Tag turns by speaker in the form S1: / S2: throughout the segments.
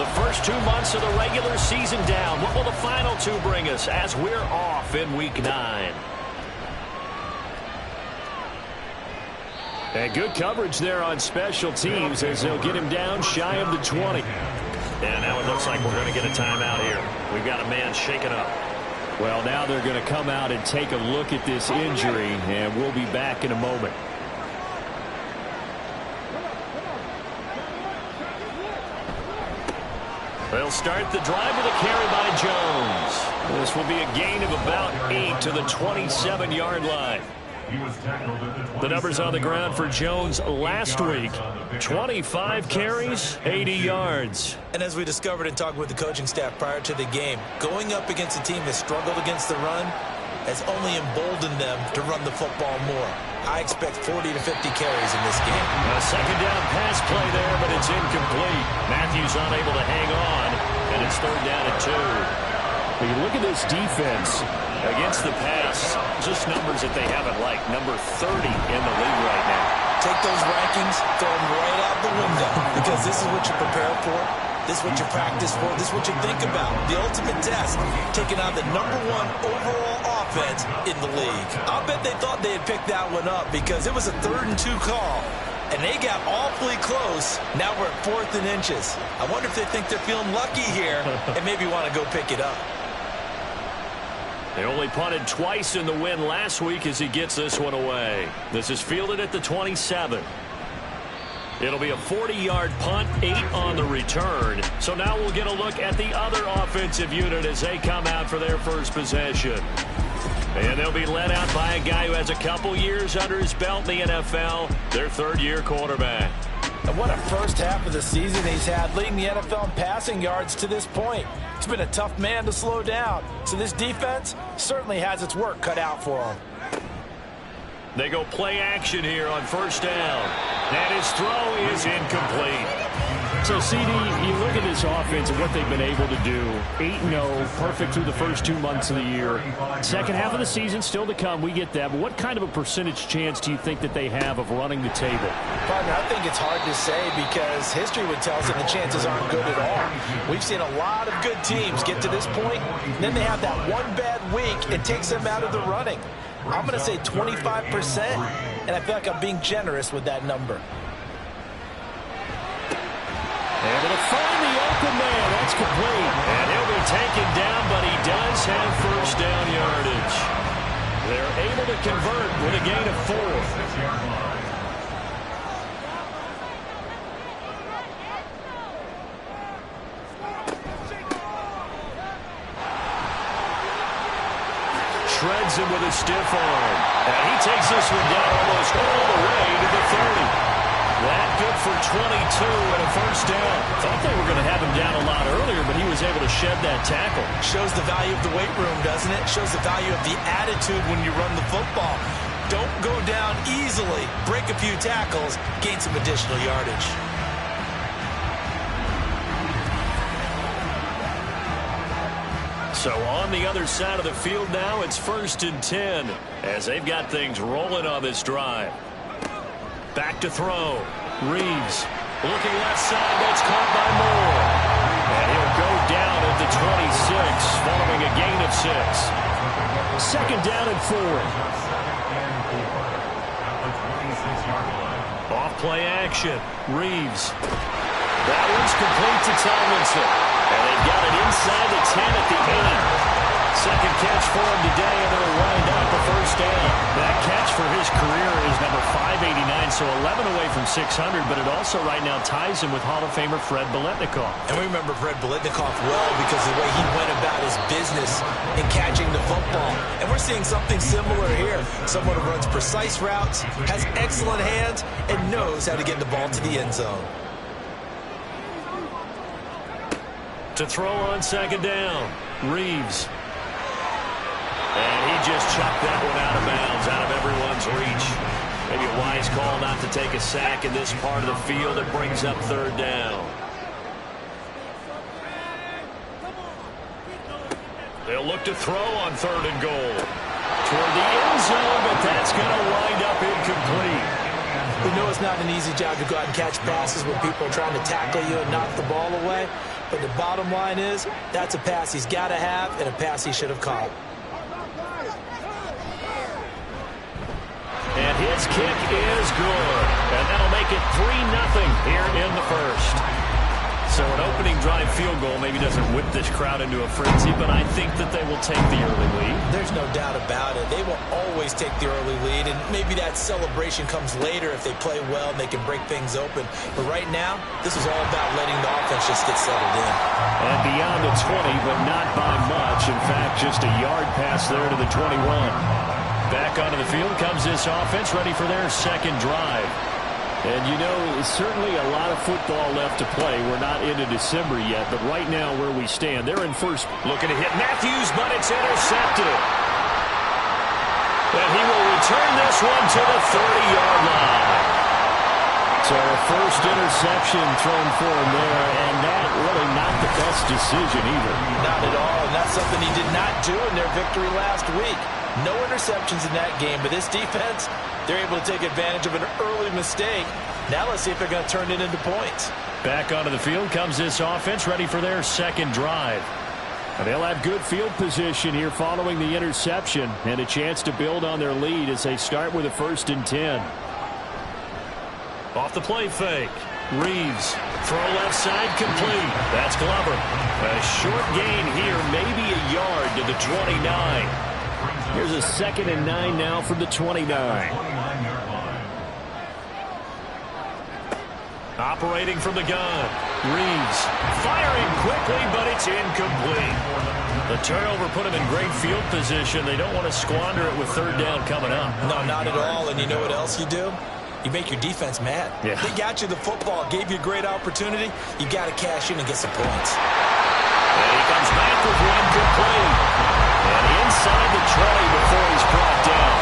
S1: The first 2 months of the regular season down. What will the final 2 bring us as we're off in Week 9? And good coverage there on special teams as they'll get him down shy of the 20. And now it looks like we're going to get a timeout here. We've got a man shaken up. Well, now they're going to come out and take a look at this injury, and we'll be back in a moment. They'll start the drive with a carry by Jones. This will be a gain of about 8 to the 27-yard line. The numbers on the ground for Jones last week: 25 carries, 80 yards.
S2: And as we discovered in talking with the coaching staff prior to the game, going up against a team that struggled against the run has only emboldened them to run the football more. I expect 40 to 50 carries in this game.
S1: A second down pass play there, but it's incomplete. Matthews unable to hang on, and it's third down and 2. When you look at this defense against the pass, just numbers that they haven't liked. Number 30 in the league right now.
S2: Take those rankings, throw them right out the window, because this is what you prepare for. This is what you practice for. This is what you think about. The ultimate test, taking on the #1 overall offense in the league. I'll bet they thought they had picked that one up because it was a 3rd and 2 call, and they got awfully close. Now we're at 4th and inches. I wonder if they think they're feeling lucky here and maybe want to go pick it up.
S1: They only punted twice in the win last week as he gets this one away. This is fielded at the 27. It'll be a 40-yard punt, 8 on the return. So now we'll get a look at the other offensive unit as they come out for their first possession. And they'll be led out by a guy who has a couple years under his belt in the NFL, their 3rd-year quarterback.
S2: And what a first half of the season he's had, leading the NFL in passing yards to this point. It's been a tough man to slow down. So this defense certainly has its work cut out for him.
S1: They go play action here on first down. And his throw is incomplete.
S3: So, CD, you look at this offense and what they've been able to do. 8-0, perfect through the first 2 months of the year. Second half of the season still to come. We get that. But what kind of a percentage chance do you think that they have of running the table?
S2: Partner, I think it's hard to say because history would tell us that the chances aren't good at all. We've seen a lot of good teams get to this point, and then they have that one bad week. It takes them out of the running. I'm going to say 25%, and I feel like I'm being generous with that number.
S1: Able to find the open man. That's complete. And he'll be taken down, but he does have first down yardage. They're able to convert with a gain of 4. Shreds him with a stiff arm. And he takes this one down almost all the way to the 30. That good for 22 and a first down. Thought they were going to have him down a lot earlier, but he was able to shed that tackle.
S2: Shows the value of the weight room, doesn't it? Shows the value of the attitude when you run the football. Don't go down easily. Break a few tackles. Gain some additional yardage.
S1: So on the other side of the field now, it's 1st and 10 as they've got things rolling on this drive. Back to throw. Reeves looking left side. That's caught by Moore. And he'll go down at the 26 following a gain of 6.
S3: Second down and 4.
S1: Off play action. Reeves. That one's complete to Tomlinson. And they've got it inside the 10 at the 8. Second catch for him today, and they'll wind up a first down. That catch for his career is number 589, so 11 away from 600, but it also right now ties him with Hall of Famer Fred Biletnikoff.
S2: And we remember Fred Biletnikoff well because of the way he went about his business in catching the football. And we're seeing something similar here. Someone who runs precise routes, has excellent hands, and knows how to get the ball to the end zone.
S1: To throw on second down, Reeves. And he just chucked that one out of bounds, out of everyone's reach. Maybe a wise call not to take a sack in this part of the field. It brings up third down. They'll look to throw on 3rd and goal. Toward the end zone, but that's going to wind up incomplete.
S2: We know it's not an easy job to go out and catch passes when people are trying to tackle you and knock the ball away. But the bottom line is, that's a pass he's got to have and a pass he should have caught.
S1: And his kick is good. And that'll make it 3-0 here in the first. So an opening drive field goal maybe doesn't whip this crowd into a frenzy, but I think that they will take the early lead.
S2: There's no doubt about it. They will always take the early lead, and maybe that celebration comes later if they play well and they can break things open. But right now, this is all about letting the offense just get settled in.
S3: And beyond the 20, but not by much. In fact, just a yard pass there to the 21.
S1: Back onto the field comes this offense, ready for their second drive.
S3: And, you know, certainly a lot of football left to play. We're not into December yet, but right now where we stand, they're in first.
S1: Looking to hit Matthews, but it's intercepted. And he will return this one to the 30-yard line.
S3: So a first interception thrown for him there, and that really not the best decision either.
S2: Not at all, and that's something he did not do in their victory last week. No interceptions in that game, but this defense, they're able to take advantage of an early mistake. Now let's see if they're going to turn it into points.
S1: Back onto the field comes this offense, ready for their second drive.
S3: And they'll have good field position here following the interception and a chance to build on their lead as they start with a 1st and 10.
S1: Off the play fake. Reeves. Throw left side complete. That's Glover. A short gain here, maybe a yard to the 29.
S3: Here's a 2nd and 9 now from the 29.
S1: Operating from the gun. Reeves firing quickly, but it's incomplete. The turnover put him in great field position. They don't want to squander it with 3rd down coming up.
S2: No, not at all. And you know what else you do? You make your defense mad.
S3: Yeah.
S2: They got you the football, gave you a great opportunity. You got to cash in and get some points.
S1: And he comes back with one complete. And inside the 20 before he's brought down.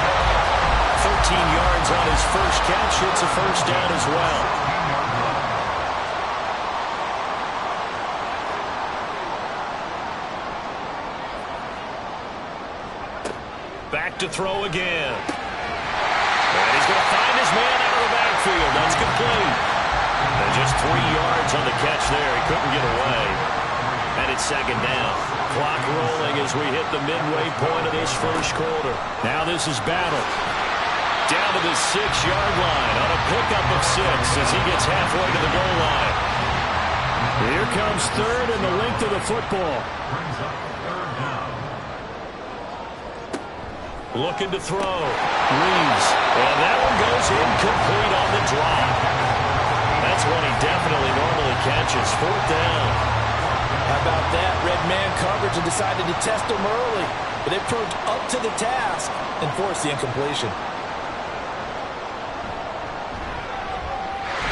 S1: 13 yards on his first catch. It's a 1st down as well. Back to throw again. And he's going to find his man out of the backfield. That's complete. And just 3 yards on the catch there. He couldn't get away. And it's 2nd down. Clock rolling as we hit the midway point of this first quarter.
S3: Now this is Battle.
S1: Down to the 6-yard line on a pickup of 6 as he gets halfway to the goal line.
S3: Here comes 3rd and the length of the football.
S1: Looking to throw. Reeves. And that one goes incomplete on the drop. That's one he definitely normally catches. 4th down.
S2: How about that? Red man coverage and decided to test him early. But they proved up to the task and forced the incompletion.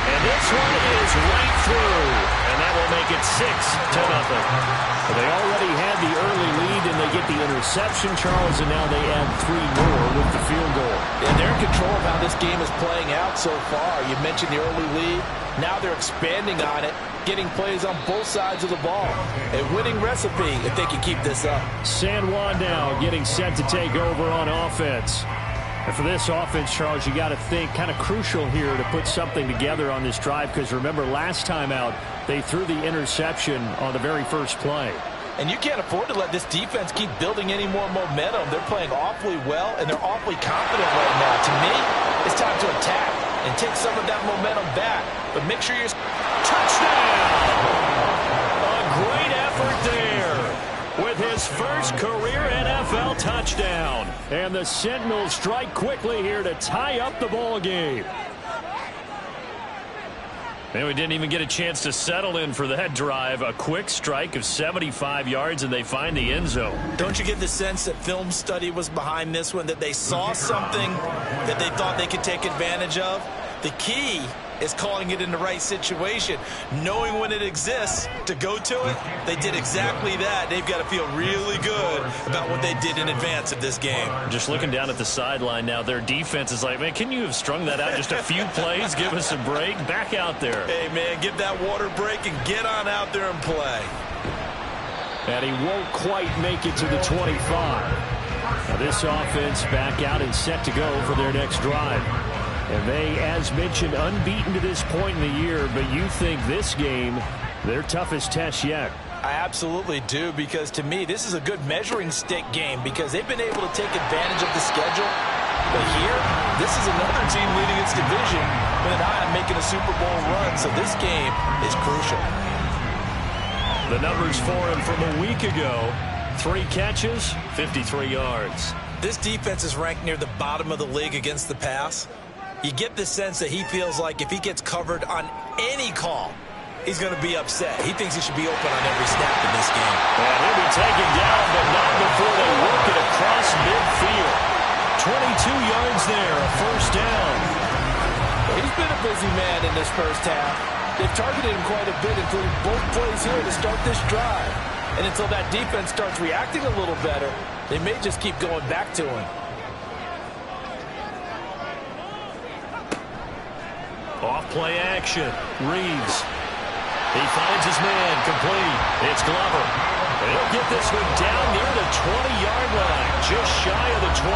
S1: And this one is right through. And that will make it 6-0.
S3: They already had the early lead, and they get the interception, Charles, and now they add 3 more with the field goal.
S2: And they're in control of how this game is playing out so far. You mentioned the early lead. Now they're expanding on it, getting plays on both sides of the ball. A winning recipe if they can keep this up.
S3: San Juan now getting set to take over on offense. And for this offense, Charles, you got to think kind of crucial here to put something together on this drive, because remember last time out they threw the interception on the very first play.
S2: And you can't afford to let this defense keep building any more momentum. They're playing awfully well, and they're awfully confident right now. To me, it's time to attack and take some of that momentum back. But make sure you're...
S1: Touchdown! A great effort there with his first career NFL touchdown.
S3: And the Sentinels strike quickly here to tie up the ball game.
S1: And we didn't even get a chance to settle in for that drive. A quick strike of 75 yards, and they find the end zone.
S2: Don't you get the sense that film study was behind this one, that they saw something that they thought they could take advantage of? The key is calling it in the right situation, knowing when it exists to go to it. They did exactly that. They've got to feel really good about what they did in advance of this game.
S1: Just looking down at the sideline now, their defense is like, man, can you have strung that out just a few plays? Give us a break. Back out there.
S2: Hey, man, give that water break and get on out there and play.
S3: And he won't quite make it to the 25. Now this offense back out and set to go for their next drive. And they, as mentioned, unbeaten to this point in the year, but you think this game Their toughest test yet.
S2: I absolutely do, because to me, this is a good measuring stick game because they've been able to take advantage of the schedule. But here, this is another team leading its division with an eye on making a Super Bowl run, so this game is crucial.
S1: The numbers for him from a week ago: 3 catches, 53 yards.
S2: This defense is ranked near the bottom of the league against the pass. You get the sense that he feels like if he gets covered on any call, he's going to be upset. He thinks he should be open on every snap in this game.
S1: And he'll be taken down, but not before they work it across midfield. 22 yards there, a first down.
S2: He's been a busy man in this first half. They've targeted him quite a bit, including both plays here to start this drive. And until that defense starts reacting a little better, they may just keep going back to him.
S1: Off play action. Reeves. He finds his man, complete. It's Glover. And he'll get this one down near the 20-yard line, just shy of the 20.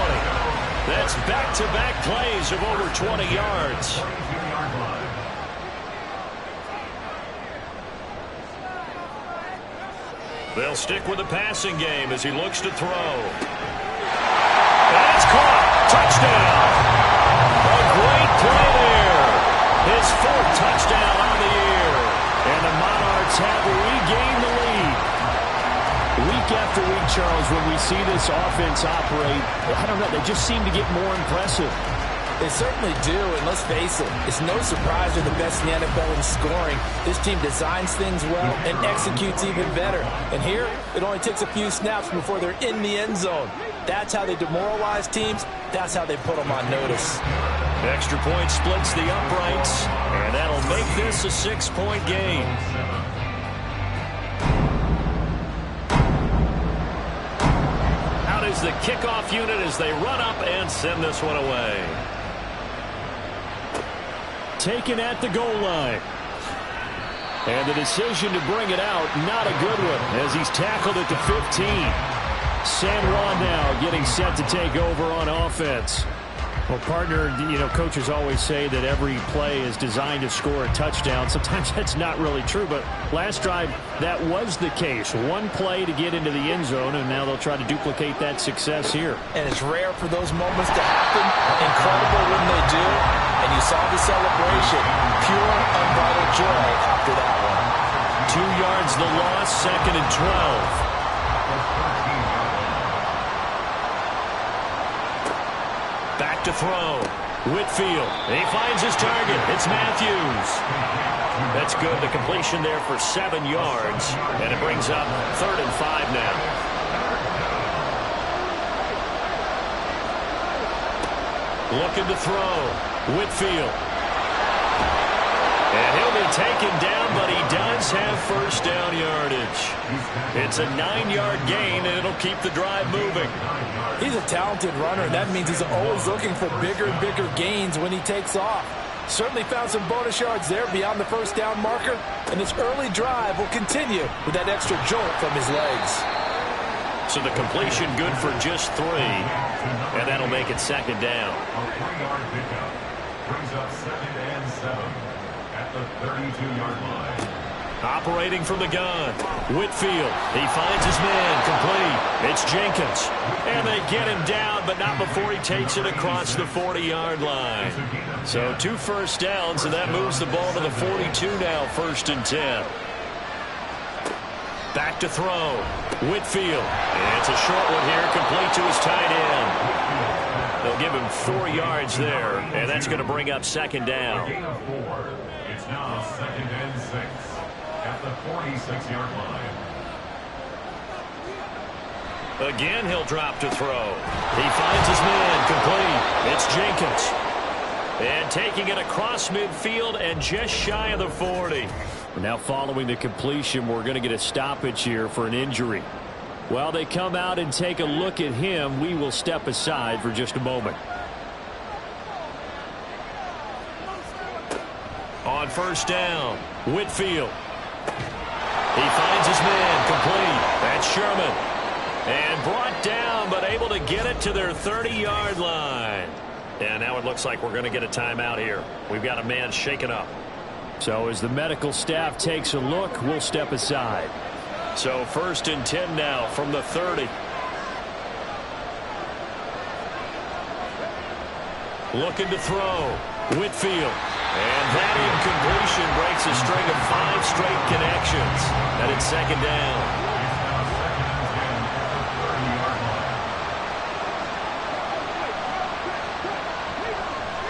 S1: That's back-to-back plays of over 20 yards. They'll stick with the passing game as he looks to throw. And it's caught. Touchdown. A great play there. His 4th touchdown on the year. And the Monarchs have regained the lead.
S3: Week after week, Charles, when we see this offense operate, I don't know, they just seem to get more impressive.
S2: They certainly do, and let's face it, it's no surprise they're the best in the NFL in scoring. This team designs things well and executes even better. And here, it only takes a few snaps before they're in the end zone. That's how they demoralize teams. That's how they put them on notice.
S1: Extra point splits the uprights, and that'll make this a 6-point game. Out is the kickoff unit as they run up and send this one away.
S3: Taken at the goal line. And the decision to bring it out, not a good one, as he's tackled at the 15. San Juan now getting set to take over on offense. Well, partner, you know, coaches always say that every play is designed to score a touchdown. Sometimes that's not really true, but last drive, that was the case. One play to get into the end zone, and now they'll try to duplicate that success here.
S2: And it's rare for those moments to happen. Incredible when they do. And you saw the celebration. Pure, unbridled joy after that one.
S1: 2 yards the loss, 2nd and 12. Back to throw. Whitfield. He finds his target. It's Matthews. That's good. The completion there for 7 yards. And it brings up 3rd and 5 now. Looking to throw. Whitfield. And he'll be taken down, but he does have first down yardage. It's a 9-yard gain, and it'll keep the drive moving.
S2: He's a talented runner, and that means he's always looking for bigger and bigger gains when he takes off. Certainly found some bonus yards there beyond the first down marker, and this early drive will continue with that extra jolt from his legs.
S1: So the completion good for just 3, and that'll make it 2nd down.
S4: A 3-yard pickup brings up 2nd and 7 at the 32-yard line.
S1: Operating from the gun, Whitfield. He finds his man, complete. It's Jenkins. And they get him down, but not before he takes it across the 40-yard line. So 2 first downs, and that moves the ball to the 42 now, 1st and 10. Back to throw. Whitfield. And it's a short one here, complete to his tight end. They'll give him 4 yards there, and that's going to bring up 2nd down.
S4: Gain of 4. It's now 2nd and 6 at the 46-yard line.
S1: Again, he'll drop to throw. He finds his man, complete. It's Jenkins. And taking it across midfield and just shy of the 40.
S3: Now following the completion, we're going to get a stoppage here for an injury. While they come out and take a look at him, we will step aside for just a moment.
S1: On first down, Whitfield. He finds his man, complete. That's Sherman. And brought down, but able to get it to their 30-yard line. And now it looks like we're going to get a timeout here. We've got a man shaken up.
S3: So as the medical staff takes a look, we'll step aside.
S1: So 1st and 10 now from the 30. Looking to throw. Whitfield. And that incompletion breaks a string of 5 straight connections. And it's 2nd down.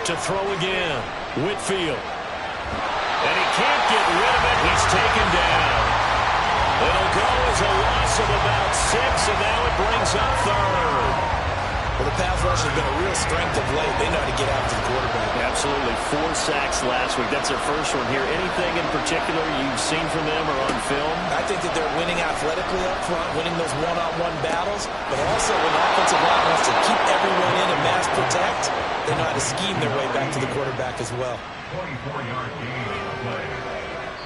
S1: To throw again. Whitfield. And he can't get rid of it. He's taken down. It'll go as a loss of about 6, and now it brings up 3rd.
S2: Well, the pass rush has been a real strength of late. They know how to get after the quarterback.
S1: Absolutely. 4 sacks last week. That's their first one here. Anything in particular you've seen from them or on film?
S2: I think that they're winning athletically up front, winning those one-on-one battles, but also when the offensive line wants to keep everyone in and mass protect, they know how to scheme their way back to the quarterback as well.
S4: 24-yard gain on the play.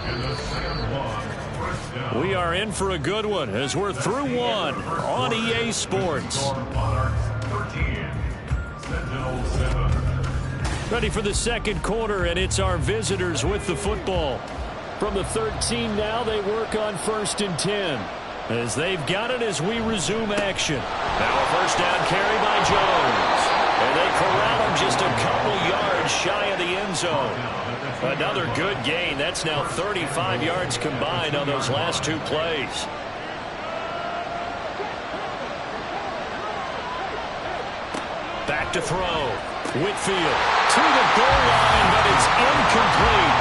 S4: And the second one, first down.
S1: We are in for a good one as we're through one on EA Sports.
S4: Monarchs 13, Sentinels 7.
S3: Ready for the second quarter, and it's our visitors with the football. From the 13 now, they work on 1st and 10. As they've got it as we resume action.
S1: Now a first down carry by Jones. And they corral him just a couple yards shy of the end zone. Another good gain. That's now 35 yards combined on those last 2 plays. Back to throw. Whitfield to the goal line, but it's incomplete.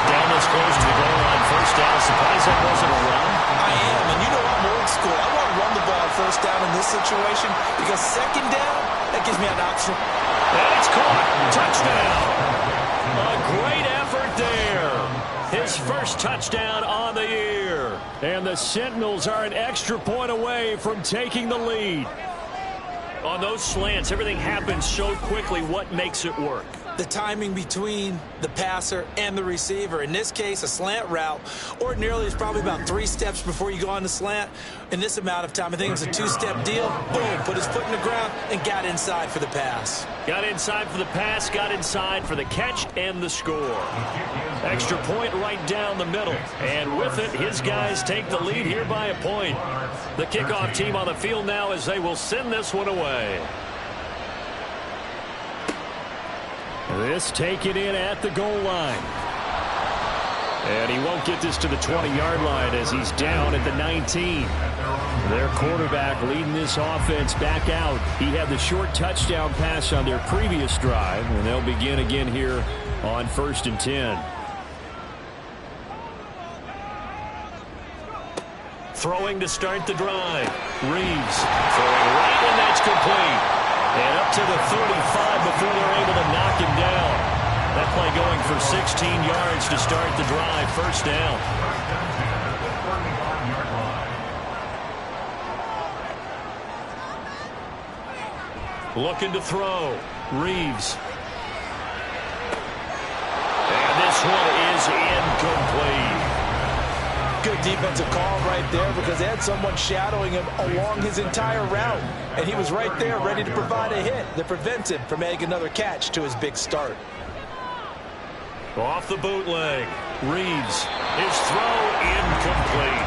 S1: Down this close to the goal line. First down. Surprised that wasn't a run.
S2: I am, and you know I'm old school. I want to run the ball on first down in this situation because 2nd down, that gives me an option.
S1: And it's caught. Touchdown. A great effort there. His first touchdown on the year.
S3: And the Sentinels are an extra point away from taking the lead.
S1: On those slants, everything happens so quickly. What makes it work?
S2: The timing between the passer and the receiver. In this case, a slant route ordinarily is probably about 3 steps before you go on the slant. In this amount of time, I think it's a 2-step deal. Boom, put his foot in the ground and got inside for the pass.
S1: Got inside for the pass, got inside for the catch and the score. Extra point right down the middle. And with it, his guys take the lead here by a point. The kickoff team on the field now as they will send this one away.
S3: This taken in at the goal line. And he won't get this to the 20-yard line as he's down at the 19. Their quarterback leading this offense back out. He had the short touchdown pass on their previous drive, and they'll begin again here on 1st and 10.
S1: Throwing to start the drive. Reeves throwing right, and that's complete. And up to the 35 before they're able to knock him down. That play going for 16 yards to start the drive. First down. Looking to throw. Reeves. And this one is incomplete.
S2: Good defensive call right there because they had someone shadowing him along his entire route. And he was right there ready to provide a hit that prevents him from making another catch to his big start.
S1: Off the bootleg. Reeves. His throw incomplete.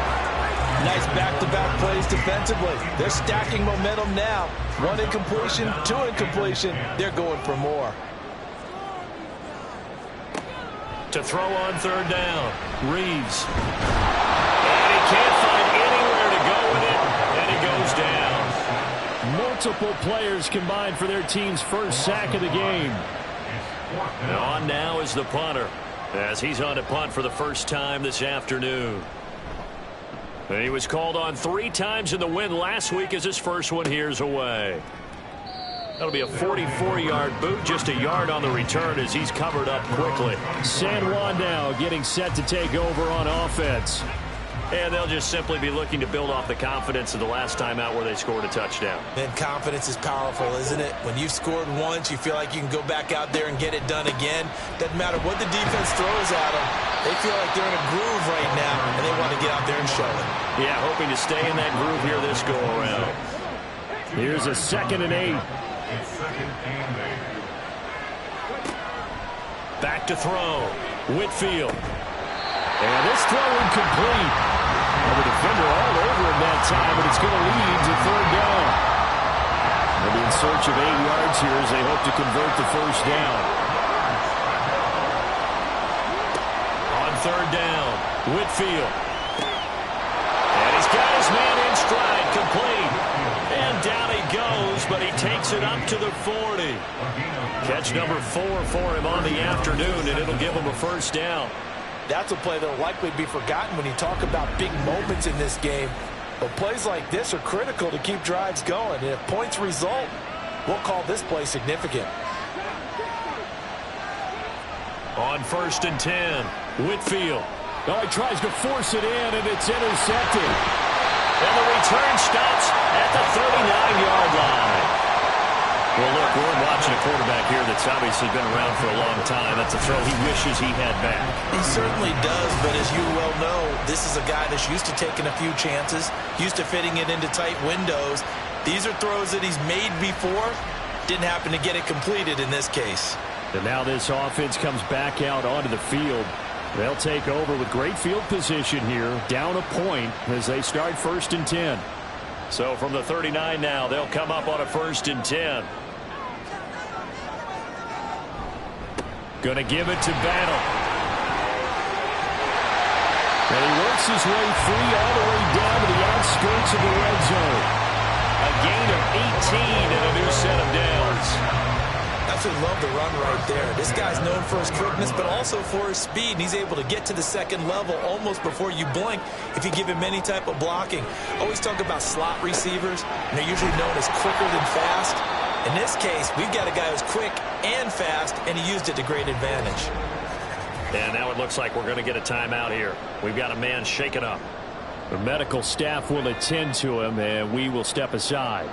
S2: Nice back-to-back plays defensively. They're stacking momentum now. 1 incompletion, 2 incompletion. They're going for more.
S1: To throw on 3rd down. Reeves. And he can't find anywhere to go with it. And he goes down.
S3: Multiple players combined for their team's first sack of the game.
S1: And on now is the punter as he's on to punt for the first time this afternoon. And he was called on 3 times in the win last week as his first one here's away. That'll be a 44-yard boot, just a yard on the return as he's covered up quickly.
S3: San Juan now getting set to take over on offense.
S1: And they'll just simply be looking to build off the confidence of the last time out where they scored a touchdown.
S2: And confidence is powerful, isn't it? When you've scored once, you feel like you can go back out there and get it done again. Doesn't matter what the defense throws at them. They feel like they're in a groove right now, and they want to get out there and show it.
S1: Yeah, hoping to stay in that groove here this go-around.
S3: Here's a 2nd and 8.
S4: It's 2nd and 8.
S1: Back to throw. Whitfield.
S3: And this throw incomplete. Well, the defender all over him that time, but it's going to lead to third down. They'll be in search of 8 yards here as they hope to convert the first down.
S1: On third down, Whitfield. And he's got his man in stride, complete. And down he goes, but he takes it up to the 40. Catch number 4 for him on the afternoon, and it'll give him a first down.
S2: That's a play that will likely be forgotten when you talk about big moments in this game. But plays like this are critical to keep drives going. And if points result, we'll call this play significant.
S1: On 1st and 10, Whitfield.
S3: Oh, he tries to force it in, and it's intercepted.
S1: And the return stops at the 39-yard line. Well, look, we're watching a quarterback here that's obviously been around for a long time. That's a throw he wishes he had back.
S2: He certainly does, but as you well know, this is a guy that's used to taking a few chances, used to fitting it into tight windows. These are throws that he's made before. Didn't happen to get it completed in this case.
S3: And now this offense comes back out onto the field. They'll take over with great field position here, down a point as they start 1st and 10.
S1: So from the 39 now, they'll come up on a 1st and 10. Going to give it to Battle.
S3: And he works his way free all the way down to the outskirts of the red zone.
S1: A gain of 18 and a new set of downs.
S2: Absolutely love the run right there. This guy's known for his quickness, but also for his speed, and he's able to get to the second level almost before you blink if you give him any type of blocking. Always talk about slot receivers, and they're usually known as quicker than fast. In this case, we've got a guy who's quick and fast, and he used it to great advantage.
S1: And now it looks like we're going to get a timeout here. We've got a man shaken up.
S3: The medical staff will attend to him, and we will step aside.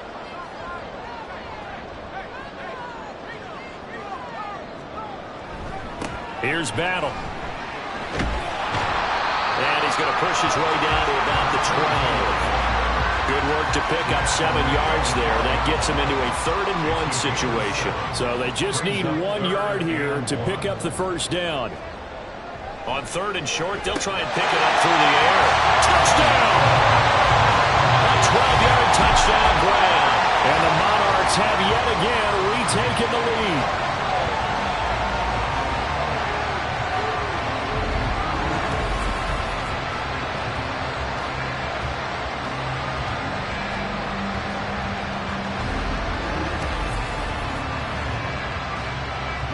S3: Here's Battle.
S1: And he's going to push his way down to about the 12. Good work to pick up 7 yards there. That gets him into a 3rd and 1 situation.
S3: So they just need 1 yard here to pick up the first down.
S1: On 3rd and short, they'll try and pick it up through the air. Touchdown! A 12-yard touchdown grab.
S3: And the Monarchs have yet again retaken the lead.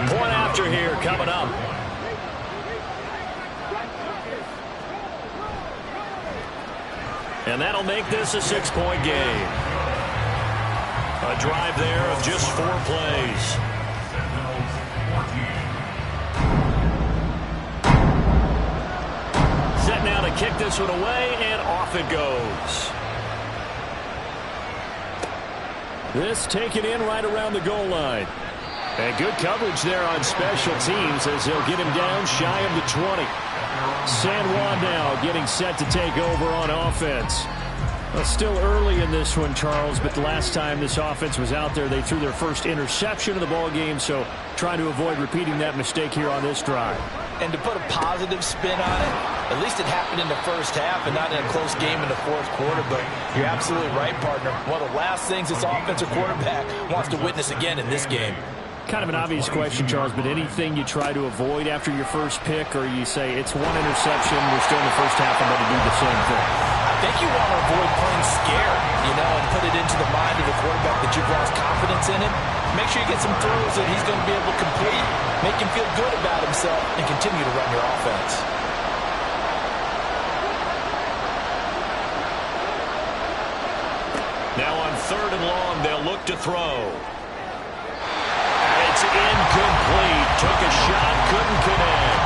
S1: Point after here coming up. And that'll make this a 6-point game. A drive there of just 4 plays. Set now to kick this one away, and off it goes.
S3: This taken in right around the goal line. And good coverage there on special teams as they'll get him down shy of the 20. San Juan now getting set to take over on offense. Well, still early in this one, Charles, but the last time this offense was out there, they threw their first interception of the ball game, so trying to avoid repeating that mistake here on this drive.
S2: And to put a positive spin on it, at least it happened in the first half and not in a close game in the 4th quarter, but you're absolutely right, partner. One of the last things this offensive quarterback wants to witness again in this game.
S3: Kind of an obvious question, Charles, but anything you try to avoid after your first pick, or you say it's 1 interception, we're still in the first half, I'm going to do the same thing?
S2: I think you want to avoid playing scared, and put it into the mind of the quarterback that you've lost confidence in him. Make sure you get some throws that he's going to be able to complete, make him feel good about himself, and continue to run your offense.
S1: Now on 3rd and long, they'll look to throw. It's incomplete. Took a shot, couldn't connect.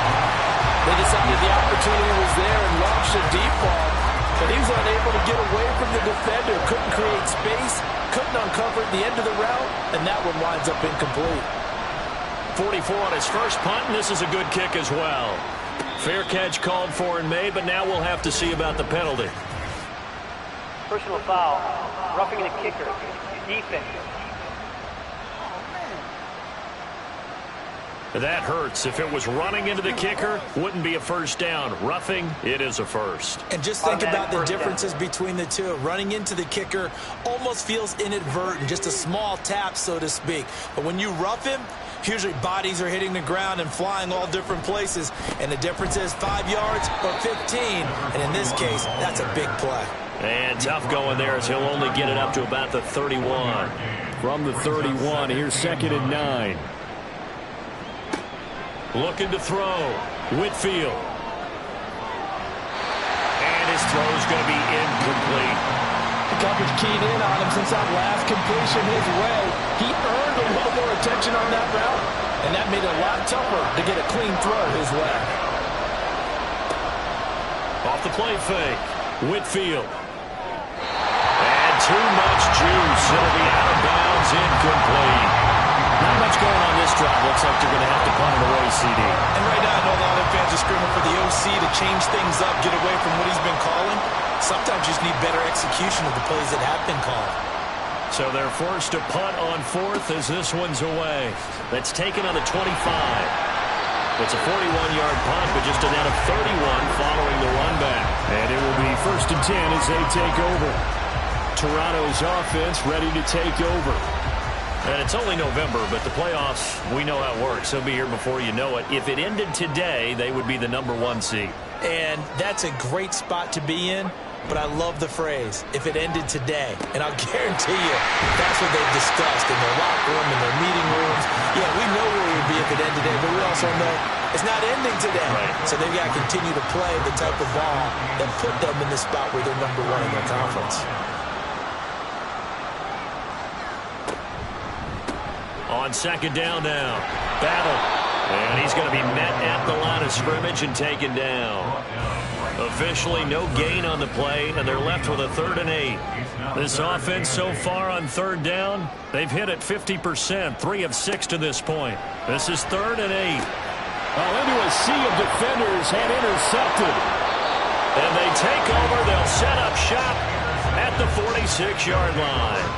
S2: They decided the opportunity was there and launched a deep ball, but he was unable to get away from the defender. Couldn't create space, couldn't uncover at the end of the route, and that one winds up incomplete.
S1: 44 on his first punt, and this is a good kick as well. Fair catch called for and made, but now we'll have to see about the penalty.
S5: Personal foul, roughing the kicker, defense.
S1: That hurts. If it was running into the kicker, wouldn't be a first down. Roughing, it is a first.
S2: And just think about the differences between the two. Running into the kicker almost feels inadvertent, just a small tap, so to speak. But when you rough him, usually bodies are hitting the ground and flying all different places. And the difference is 5 yards or 15. And in this case, that's a big play.
S1: And tough going there as he'll only get it up to about the 31.
S3: From the 31, here's 2nd and 9.
S1: Looking to throw. Whitfield. And his throw's going to be incomplete.
S6: The coverage keyed in on him since that last completion his way. He earned a little more attention on that route, and that made it a lot tougher to get a clean throw his way.
S1: Off the play fake. Whitfield. And too much juice. It'll be out of bounds, incomplete. Not much going on this drive. Looks like they're going to have to punt it away, CD.
S2: And right now, I know a lot of fans are screaming for the OC to change things up, get away from what he's been calling. Sometimes you just need better execution of the plays that have been called.
S1: So they're forced to punt on 4th as this one's away. That's taken on the 25. It's a 41-yard punt, but just a net of 31 following the run back.
S3: And it will be 1st and 10 as they take over. Toronto's offense ready to take over.
S1: And it's only November, but the playoffs, we know how it works. They'll be here before you know it. If it ended today, they would be the #1 seed.
S2: And that's a great spot to be in, but I love the phrase, if it ended today. And I'll guarantee you, that's what they've discussed in their locker room, in their meeting rooms. Yeah, we know where it would be if it ended today, but we also know it's not ending today.
S1: Right.
S2: So they've got to continue to play the type of ball that put them in the spot where they're #1 in their conference.
S1: On 2nd down now. Battle. And he's going to be met at the line of scrimmage and taken down. Officially no gain on the play, and they're left with a 3rd and 8. This offense so far on 3rd down, they've hit it 50%, 3 of 6 to this point. This is 3rd and 8.
S3: Well, into a sea of defenders and intercepted.
S1: And they take over. They'll set up shop at the 46-yard line.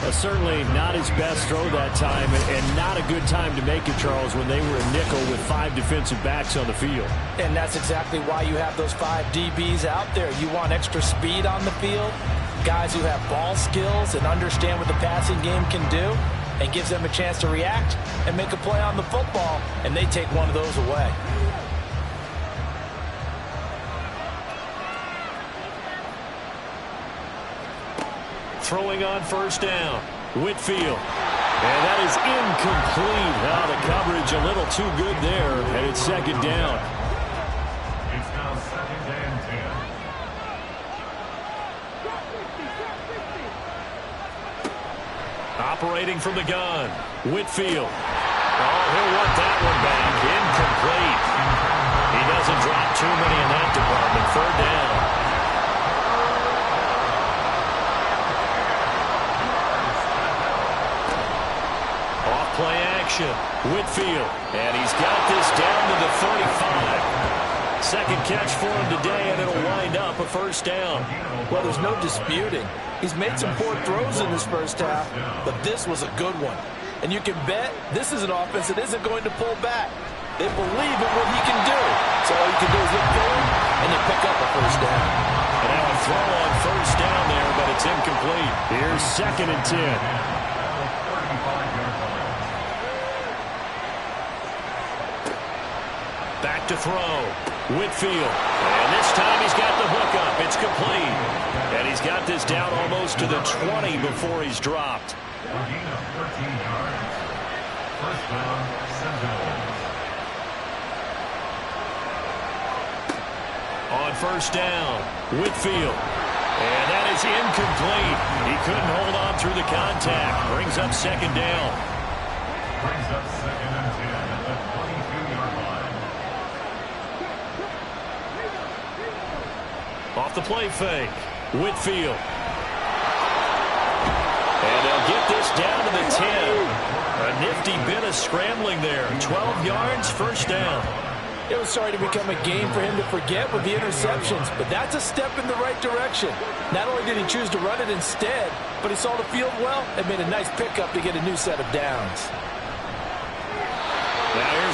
S3: Certainly not his best throw that time, and not a good time to make it, Charles, when they were a nickel with 5 defensive backs on the field.
S6: And that's exactly why you have those 5 DBs out there. You want extra speed on the field, guys who have ball skills and understand what the passing game can do, and gives them a chance to react and make a play on the football, and they take one of those away.
S1: Throwing on 1st down. Whitfield. And that is incomplete. Now the coverage a little too good there, and it's 2nd down.
S4: It's now 2nd and 10.
S1: Operating from the gun. Whitfield. Oh, he'll want that one back. Incomplete. He doesn't drop too many in that department. 3rd down. Play action. Whitfield. And he's got this down to the 35. 2nd catch for him today, and it'll wind up a 1st down.
S6: Well, there's no disputing. He's made some poor throws in this 1st half, but this was a good one. And you can bet this is an offense that isn't going to pull back. They believe in what he can do. So all you can do is look forward and then pick up a 1st down.
S1: And now a throw on 1st down there, but it's incomplete.
S3: Here's 2nd and 10.
S1: Back to throw. Whitfield. And this time he's got the hook up. It's complete. And he's got this down almost to the 20 before he's dropped.
S4: A gain of 13 yards. 1st down, Sentinels.
S1: On 1st down, Whitfield. And that is incomplete. He couldn't hold on through the contact. Brings up 2nd down.
S4: Brings up 2nd and 10 at the 22-yard line.
S1: Off the play fake. Whitfield. And they'll get this down to the 10. A nifty bit of scrambling there. 12 yards, 1st down.
S6: It was starting to become a game for him to forget with the interceptions, but that's a step in the right direction. Not only did he choose to run it instead, but he saw the field well and made a nice pickup to get a new set of downs.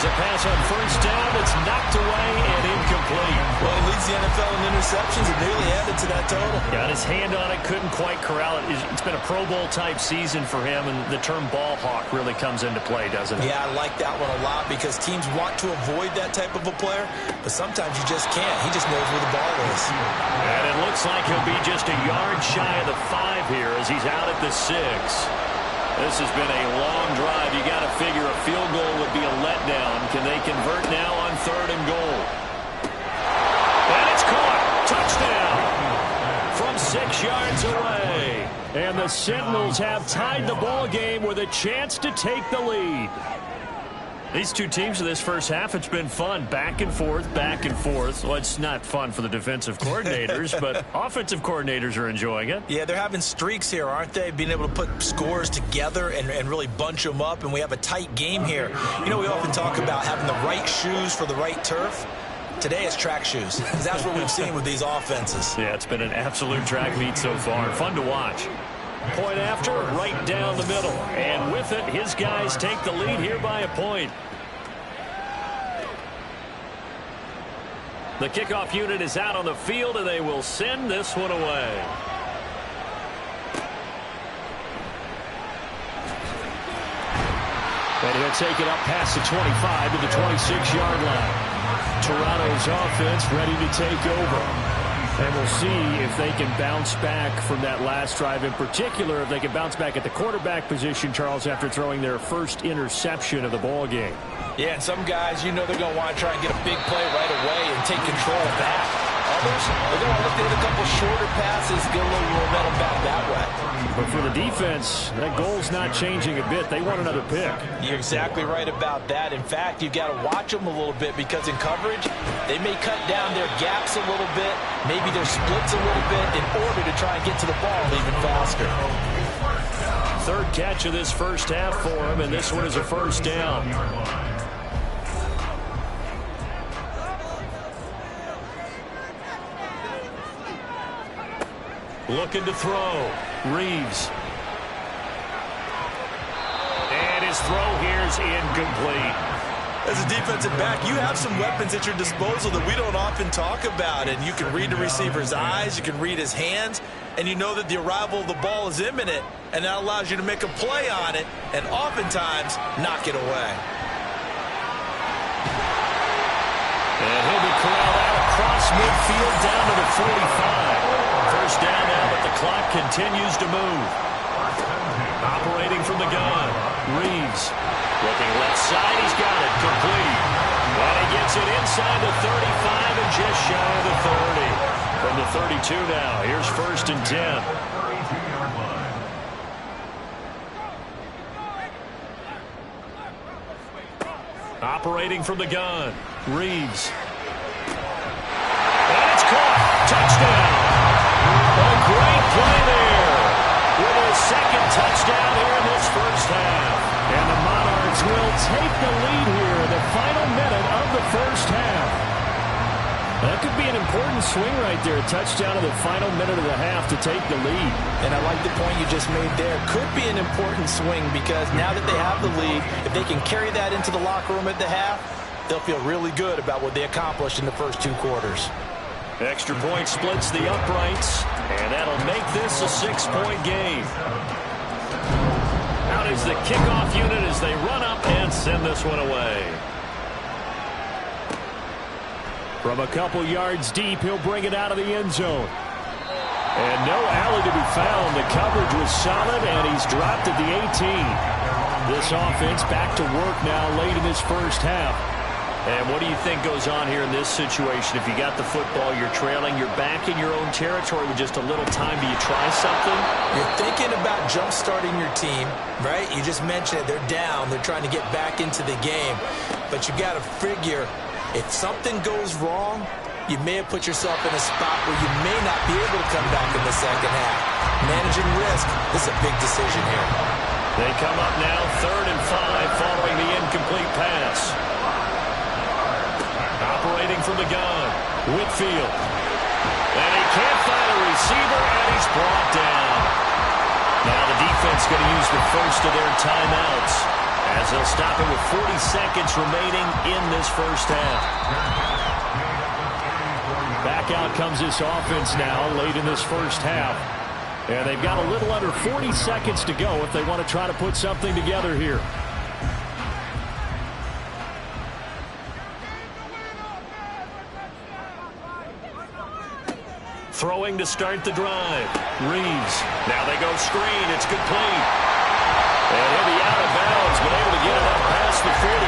S1: There's a pass on first down. It's knocked away and incomplete.
S2: Well, he leads the NFL in interceptions and nearly added to that total.
S1: Got his hand on it, couldn't quite corral it. It's been a Pro Bowl-type season for him, and the term ball hawk really comes into play, doesn't it?
S2: Yeah, I like that one a lot because teams want to avoid that type of a player, but sometimes you just can't. He just knows where the ball is.
S1: And it looks like he'll be just a yard shy of the 5 here as he's out at the 6. This has been a long drive. You got to figure a field goal would be a letdown. Can they convert now on 3rd and goal? And it's caught. Touchdown from 6 yards away.
S3: And the Sentinels have tied the ball game with a chance to take the lead.
S1: These two teams in this first half, it's been fun. Back and forth, back and forth. Well, it's not fun for the defensive coordinators, but offensive coordinators are enjoying it.
S2: Yeah, they're having streaks here, aren't they? Being able to put scores together and really bunch them up, and we have a tight game here. You know, we often talk about having the right shoes for the right turf. Today it's track shoes. That's what we've seen with these offenses.
S1: Yeah, it's been an absolute track meet so far. Fun to watch. Point after, right down the middle. And with it, his guys take the lead here by a point. The kickoff unit is out on the field, and they will send this one away.
S3: And he'll take it up past the 25 to the 26-yard line. Toronto's offense ready to take over. And we'll see if they can bounce back from that last drive. In particular, if they can bounce back at the quarterback position, Charles, after throwing their first interception of the ball game.
S6: Yeah, and some guys, you know they're going to want to try and get a big play right away and take control of that. Others, they're going to look to hit a couple shorter passes, get a little momentum back that way.
S3: But for the defense, that goal's not changing a bit. They want another pick.
S6: You're exactly right about that. In fact, you've got to watch them a little bit because in coverage, they may cut down their gaps a little bit, maybe their splits a little bit in order to try and get to the ball even faster.
S1: 3rd catch of this first half for him, and this one is a first down. Looking to throw. Reeves. And his throw here's incomplete.
S2: As a defensive back, you have some weapons at your disposal that we don't often talk about. And you can read the receiver's eyes, you can read his hands, and you know that the arrival of the ball is imminent, and that allows you to make a play on it and oftentimes knock it away.
S1: And he'll be corralled out across midfield down to the 45. First down now, but the clock continues to move. Operating from the gun, Reeves. Looking left side, he's got it, complete. And he gets it inside the 35 and just shy of the 30. From the 32 now, here's 1st and 10. Operating from the gun, Reeves. And it's caught. Touchdown. A great play there. With his 2nd touchdown here in this first half.
S3: And the Monarchs will take the lead here in the final minute of the first half. That could be an important swing right there. A touchdown in the final minute of the half to take the lead.
S6: And I like the point you just made there. Could be an important swing because now that they have the lead, if they can carry that into the locker room at the half, they'll feel really good about what they accomplished in the first 2 quarters.
S1: Extra point splits the uprights, and that'll make this a 6-point game. Out is the kickoff unit as they run up and send this one away.
S3: From a couple yards deep, he'll bring it out of the end zone. And no alley to be found. The coverage was solid, and he's dropped at the 18. This offense back to work now late in this first half.
S1: And what do you think goes on here in this situation? If you got the football, you're trailing, you're back in your own territory with just a little time. Do you try something?
S2: You're thinking about jump-starting your team, right? You just mentioned it. They're down. They're trying to get back into the game. But you got to figure, if something goes wrong, you may have put yourself in a spot where you may not be able to come back in the second half. Managing risk, this is a big decision here.
S1: They come up now 3rd and 5 following the incomplete pass. Operating from the gun, Whitfield. And he can't find a receiver, and he's brought down. Now the defense going to use the first of their timeouts as they'll stop it with 40 seconds remaining in this first half.
S3: Back out comes this offense now late in this first half. And they've got a little under 40 seconds to go if they want to try to put something together here.
S1: Throwing to start the drive. Reeves. Now they go screen. It's complete. And he'll be out of bounds, but able to get it up past the 45.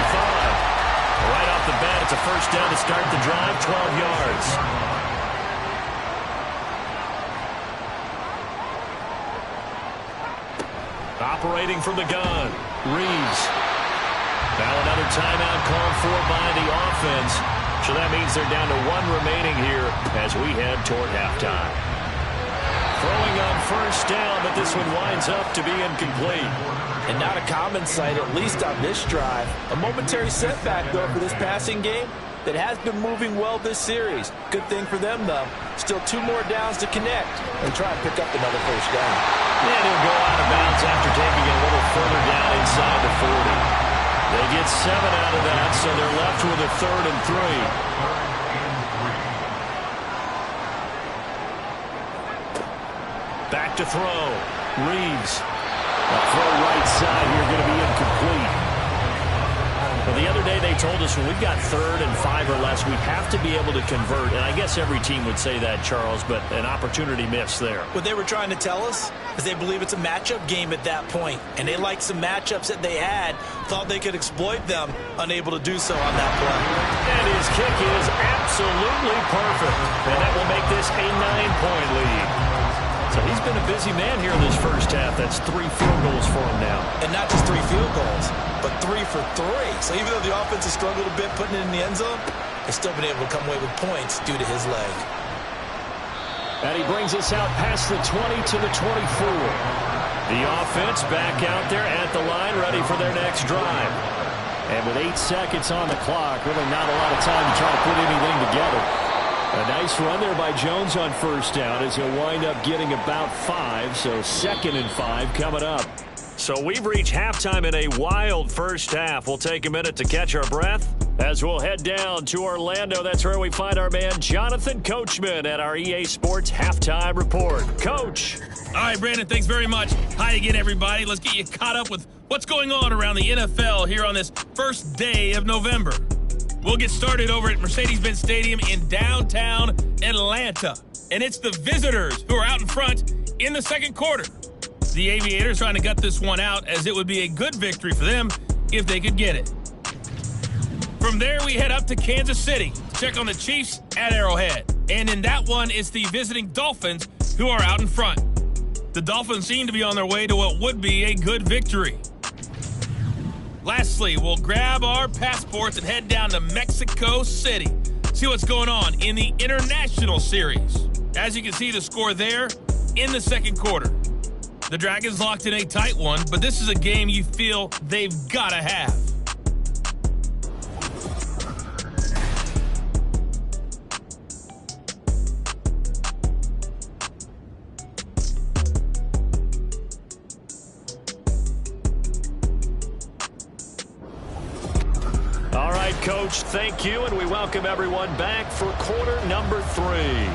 S1: Right off the bat, it's a first down to start the drive, 12 yards. Operating from the gun. Reeves. Now another timeout called for by the offense. So that means they're down to one remaining here as we head toward halftime. Throwing on first down, but this one winds up to be incomplete.
S6: And not a common sight, at least on this drive. A momentary setback, though, for this passing game that has been moving well this series. Good thing for them, though. Still 2 more downs to connect and try and pick up another first down.
S1: And he'll go out of bounds after taking it a little further down inside the 40. They get 7 out of that, so they're left with a 3rd and 3. Back to throw. Reeves.
S3: A throw right side here going to be incomplete.
S1: Well, the other day they told us when we've got 3rd and 5 or less, we have to be able to convert. And I guess every team would say that, Charles, but an opportunity missed there.
S2: What they were trying to tell us is they believe it's a matchup game at that point. And they liked some matchups that they had, thought they could exploit them, unable to do so on that play.
S1: And his kick is absolutely perfect. And that will make this a 9-point lead. So he's been a busy man here in this first half. That's 3 field goals for him now.
S2: And not just 3 field goals, but 3 for 3. So even though the offense has struggled a bit putting it in the end zone, they've still been able to come away with points due to his leg.
S3: And he brings us out past the 20 to the 24.
S1: The offense back out there at the line, ready for their next drive.
S3: And with 8 seconds on the clock, really not a lot of time to try to put anything together. A nice run there by Jones on first down as he'll wind up getting about 5, so 2nd and 5 coming up.
S1: So we've reached halftime in a wild first half. We'll take a minute to catch our breath as we'll head down to Orlando. That's where we find our man Jonathan Coachman at our EA Sports Halftime Report. Coach.
S7: All right, Brandon, thanks very much. Hi again, everybody. Let's get you caught up with what's going on around the NFL here on this first day of November. We'll get started over at Mercedes-Benz Stadium in downtown Atlanta. And it's the visitors who are out in front in the second quarter. The Aviators trying to gut this one out, as it would be a good victory for them if they could get it. From there, we head up to Kansas City to check on the Chiefs at Arrowhead. And in that one, it's the visiting Dolphins who are out in front. The Dolphins seem to be on their way to what would be a good victory. Lastly, we'll grab our passports and head down to Mexico City. See what's going on in the International Series. As you can see, the score there in the second quarter. The Dragons locked in a tight one, but this is a game you feel they've got to have.
S1: All right, Coach, thank you, and we welcome everyone back for quarter number 3.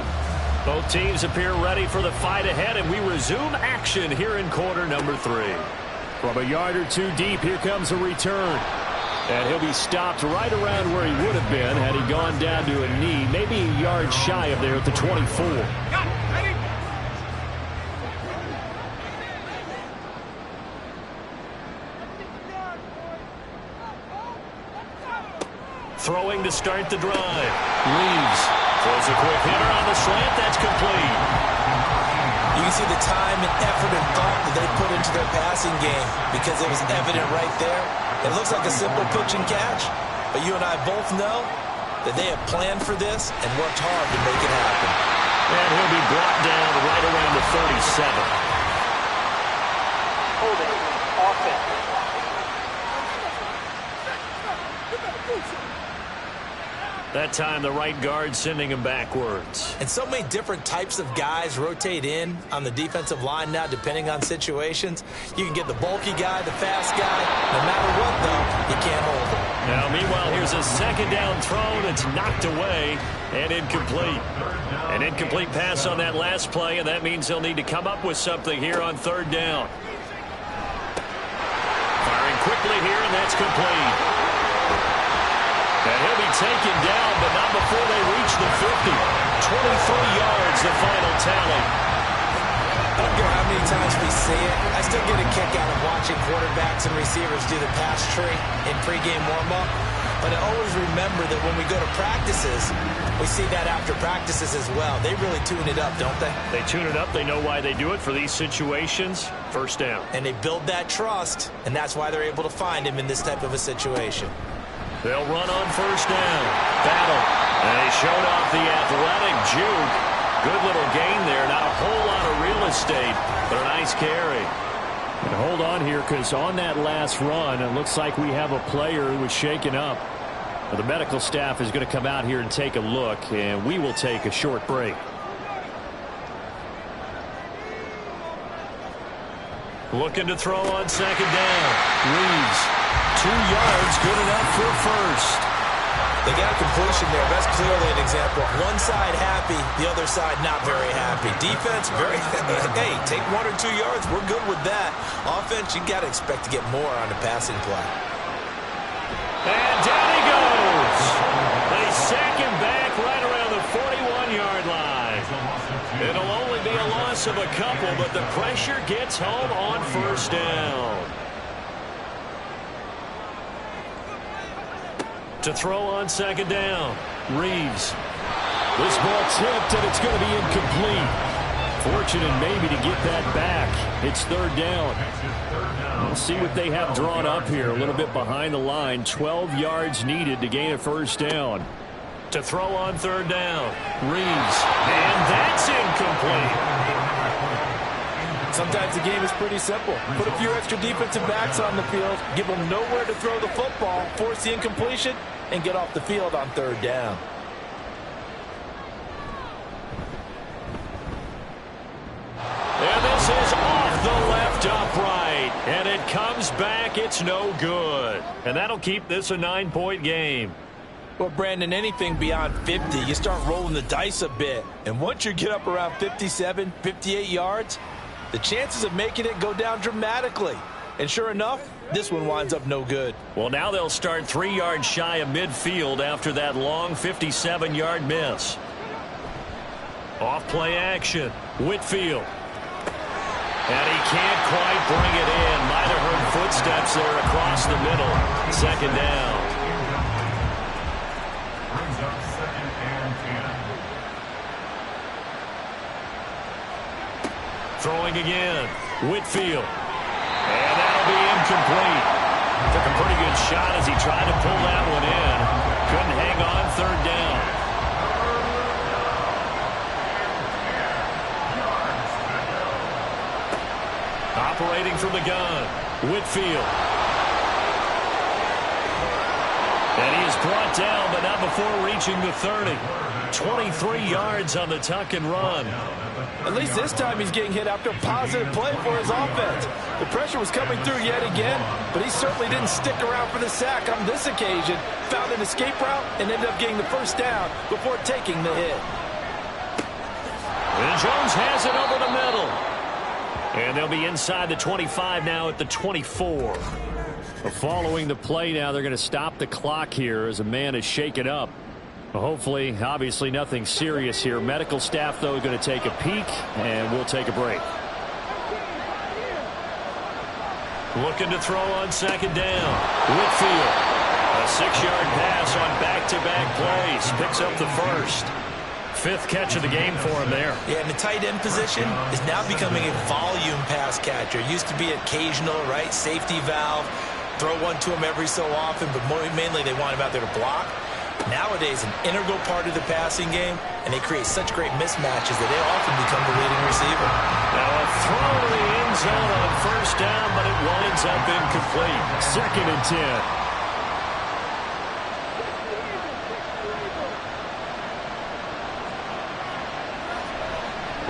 S1: Both teams appear ready for the fight ahead, and we resume action here in quarter number 3.
S3: From a yard or 2 deep, here comes a return. And he'll be stopped right around where he would have been had he gone down to a knee, maybe a yard shy of there at the 24.
S1: Throwing to start the drive. Reeves throws a quick hitter on the slant. That's complete.
S2: You can see the time and effort and thought that they put into their passing game because it was evident right there. It looks like a simple pitch and catch, but you and I both know that they have planned for this and worked hard to make it happen.
S1: And he'll be brought down right around the 37.
S5: Holding. Offense.
S1: That time the right guard sending him backwards.
S2: And so many different types of guys rotate in on the defensive line now, depending on situations. You can get the bulky guy, the fast guy. No matter what, though, you can't hold him.
S1: Now, meanwhile, here's a second down throw that's knocked away and incomplete. An incomplete pass on that last play, and that means he'll need to come up with something here on third down. Firing quickly here, and that's complete. And he'll be taken down, but not before they reach the 50. 23 yards, the final tally.
S2: I don't care how many times we see it. I still get a kick out of watching quarterbacks and receivers do the pass tree in pregame warm-up. But I always remember that when we go to practices, we see that after practices as well. They really tune it up, don't they?
S1: They tune it up. They know why they do it for these situations. First down.
S2: And they build that trust, and that's why they're able to find him in this type of a situation.
S1: They'll run on first down. Battle. And they showed off the athletic juke. Good little gain there. Not a whole lot of real estate, but a nice carry.
S3: And hold on here, because on that last run, it looks like we have a player who was shaken up. The medical staff is going to come out here and take a look, and we will take a short break.
S1: Looking to throw on second down. Reeves. 2 yards, good enough for first.
S2: They got a completion there. That's clearly an example. One side happy, the other side not very happy. Defense, very hey, take 1 or 2 yards. We're good with that. Offense, you got to expect to get more on the passing play.
S1: And down he goes. They sack him back right around the 41-yard line. It'll only be a loss of a couple, but the pressure gets home on first down. To throw on second down. Reeves.
S3: This ball tipped, and it's going to be incomplete. Fortunate maybe to get that back. It's third down. We'll see what they have drawn up here. A little bit behind the line. 12 yards needed to gain a first down.
S1: To throw on third down. Reeves. And that's incomplete.
S6: Sometimes the game is pretty simple. Put a few extra defensive backs on the field, give them nowhere to throw the football, force the incompletion, and get off the field on third down.
S1: And this is off the left upright. And it comes back. It's no good. And that'll keep this a 9-point game.
S6: Well, Brandon, anything beyond 50, you start rolling the dice a bit. And once you get up around 57, 58 yards, the chances of making it go down dramatically. And sure enough, this one winds up no good.
S1: Well, now they'll start 3 yards shy of midfield after that long 57-yard miss. Off play action. Whitfield. And he can't quite bring it in. Might have heard footsteps there across the middle. Second down.
S4: Brings up second and 10.
S1: Throwing again. Whitfield. And that'll be incomplete. Took a pretty good shot as he tried to pull that one in. Couldn't hang on third down. Operating from the gun. Whitfield. And he is brought down, but not before reaching the 30. 23 yards on the tuck and run.
S6: At least this time he's getting hit after a positive play for his offense. The pressure was coming through yet again, but he certainly didn't stick around for the sack on this occasion. Found an escape route and ended up getting the first down before taking the hit.
S1: And Jones has it over the middle. And they'll be inside the 25 now at the 24.
S3: Following the play now, they're going to stop the clock here as a man is shaken up. Hopefully, obviously nothing serious here. Medical staff, though, going to take a peek, and we'll take a break.
S1: Looking to throw on second down. Whitfield. A 6-yard pass on back-to-back plays. Picks up the first. 5th catch of the game for him there.
S2: Yeah, and the tight end position is now becoming a volume pass catcher. It used to be occasional, right? Safety valve. Throw one to him every so often, but mainly they want him out there to block. Nowadays, an integral part of the passing game, and they create such great mismatches that they often become the leading receiver.
S1: Now a throw to the end zone on first down, but it winds up incomplete.
S3: 2nd and 10.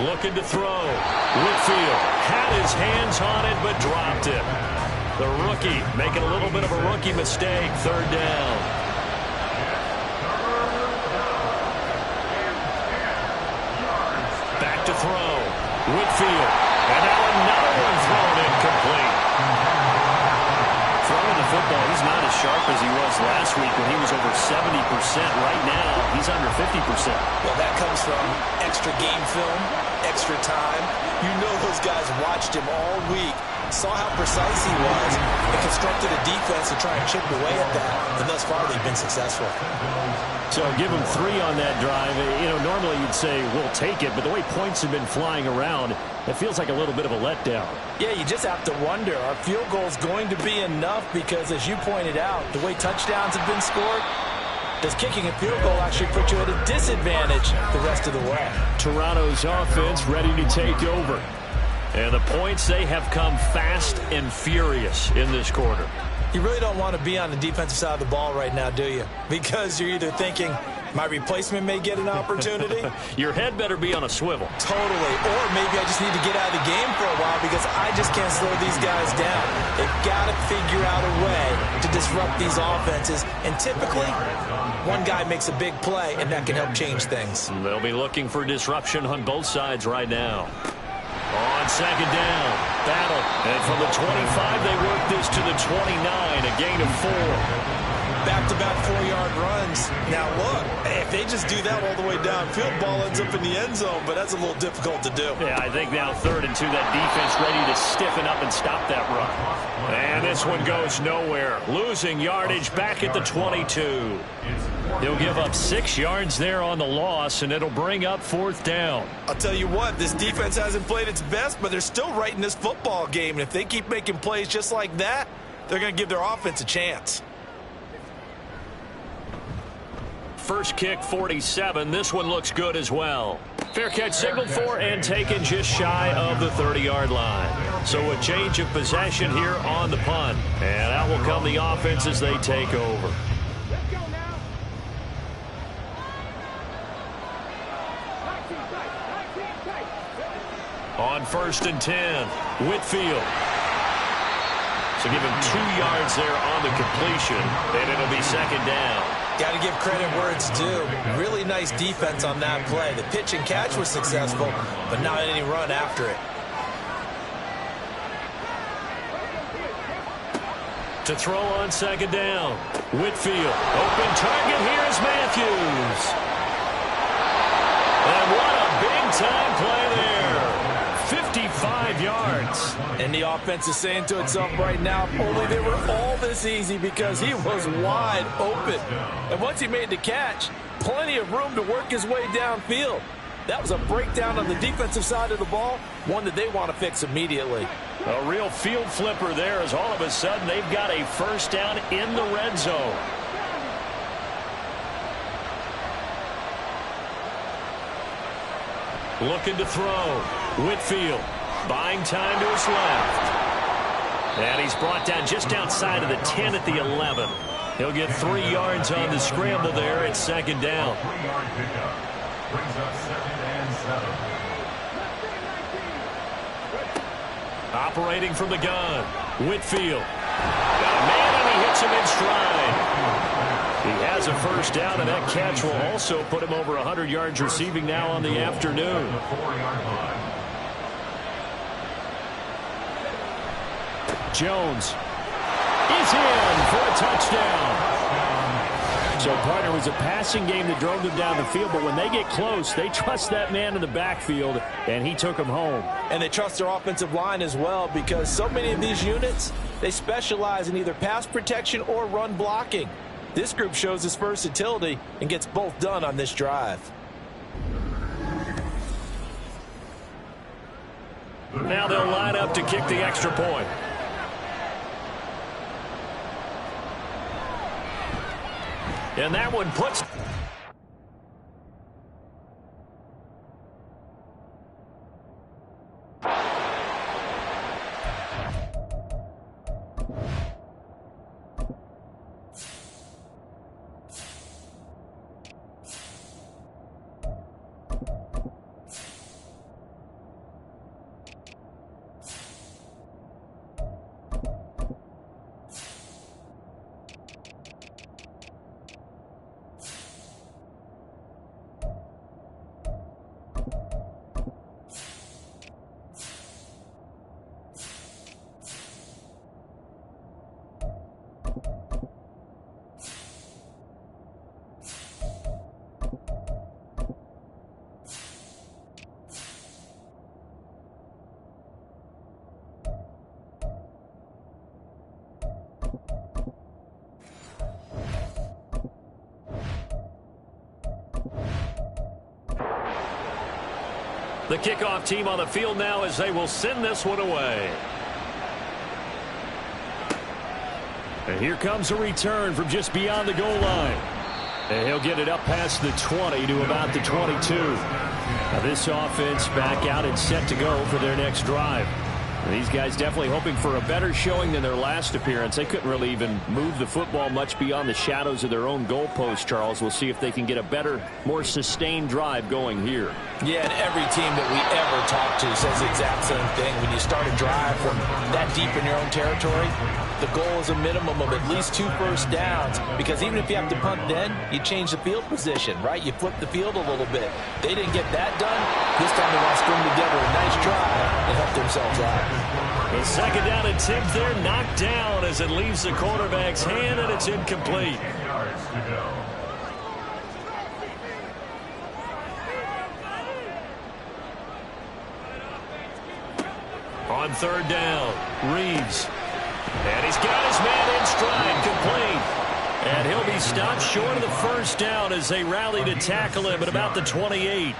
S1: Looking to throw. Whitfield had his hands on it but dropped it. The rookie making a little bit of a rookie mistake. Third down. Back to throw. Whitfield. And now another one thrown incomplete. Throwing the football, he's not as sharp as he was last week when he was over 70%. Right now, he's under 50%.
S2: Well, that comes from extra game film, extra time. You know those guys watched him all week, saw how precise he was, and constructed a defense to try and chip away at that. And thus far, they've been successful.
S3: So give him 3 on that drive. You know, normally you'd say, we'll take it, but the way points have been flying around, it feels like a little bit of a letdown.
S6: Yeah, you just have to wonder, are field goals going to be enough? Because as you pointed out, the way touchdowns have been scored, does kicking a field goal actually put you at a disadvantage the rest of the way?
S3: Toronto's offense ready to take over.
S1: And the points, they have come fast and furious in this quarter.
S2: You really don't want to be on the defensive side of the ball right now, do you? Because you're either thinking, my replacement may get an opportunity.
S1: Your head better be on a swivel.
S2: Totally. Or maybe I just need to get out of the game for a while because I just can't slow these guys down. They've got to figure out a way to disrupt these offenses. And typically, one guy makes a big play, and that can help change things.
S1: They'll be looking for disruption on both sides right now. On second down, battle. And from the 25, they work this to the 29, a gain of 4.
S2: Back-to-back 4-yard runs. Now, look, if they just do that all the way downfield, ball ends up in the end zone, but that's a little difficult to do.
S1: Yeah, I think now 3rd and 2, that defense ready to stiffen up and stop that run. And this one goes nowhere. Losing yardage back at the 22. He'll give up 6 yards there on the loss, and it'll bring up 4th down.
S2: I'll tell you what, this defense hasn't played its best, but they're still right in this football game. And if they keep making plays just like that, they're going to give their offense a chance.
S1: First kick, 47. This one looks good as well. Fair catch signaled for and taken just shy of the 30-yard line. So a change of possession here on the punt. And out will come the offense as they take over. On 1st and 10, Whitfield. So give him 2 yards there on the completion, and it'll be 2nd down.
S2: Got to give credit where it's due. Really nice defense on that play. The pitch and catch was successful, but not any run after it.
S1: To throw on 2nd down, Whitfield. Open target, here's Matthews. And what a big-time play there. 55 yards.
S6: And the offense is saying to itself right now, if only they were all this easy, because he was wide open. And once he made the catch, plenty of room to work his way downfield. That was a breakdown on the defensive side of the ball, one that they want to fix immediately.
S1: A real field flipper there as all of a sudden they've got a 1st down in the red zone. Looking to throw. Whitfield buying time to his left. And he's brought down just outside of the 10 at the 11. He'll get 3 yards on the scramble there at 2nd down.
S4: 3-yard pickup brings up 2nd and 7.
S1: Operating from the gun, Whitfield. Got a man and he hits him in stride. He has a 1st down, and that catch will also put him over 100 yards receiving now on the afternoon.
S4: 4-yard line.
S3: Jones is in for a touchdown. So, partner, it was a passing game that drove them down the field, but when they get close, they trust that man in the backfield, and he took them home.
S6: And they trust their offensive line as well, because so many of these units, they specialize in either pass protection or run blocking. This group shows its versatility and gets both done on this drive.
S1: Now they'll line up to kick the extra point. And that one puts... The kickoff team on the field now as they will send this one away.
S3: And here comes a return from just beyond the goal line. And he'll get it up past the 20 to about the 22. Now this offense back out and set to go for their next drive. And these guys definitely hoping for a better showing than their last appearance. They couldn't really even move the football much beyond the shadows of their own goalpost, Charles. We'll see if they can get a better, more sustained drive going here.
S6: Yeah, and every team that we ever talk to says the exact same thing. When you start a drive from that deep in your own territory, the goal is a minimum of at least 2 first downs, because even if you have to punt then, you change the field position, right? You flip the field a little bit. They didn't get that done. This time they want to string together a nice drive and help themselves out.
S1: The second down attempt there knocked down as it leaves the quarterback's hand, and it's incomplete.
S4: Yards to go.
S1: On third down, Reeves. And he's got his man in stride, complete. And he'll be stopped short of the first down as they rally to tackle him at about the 28.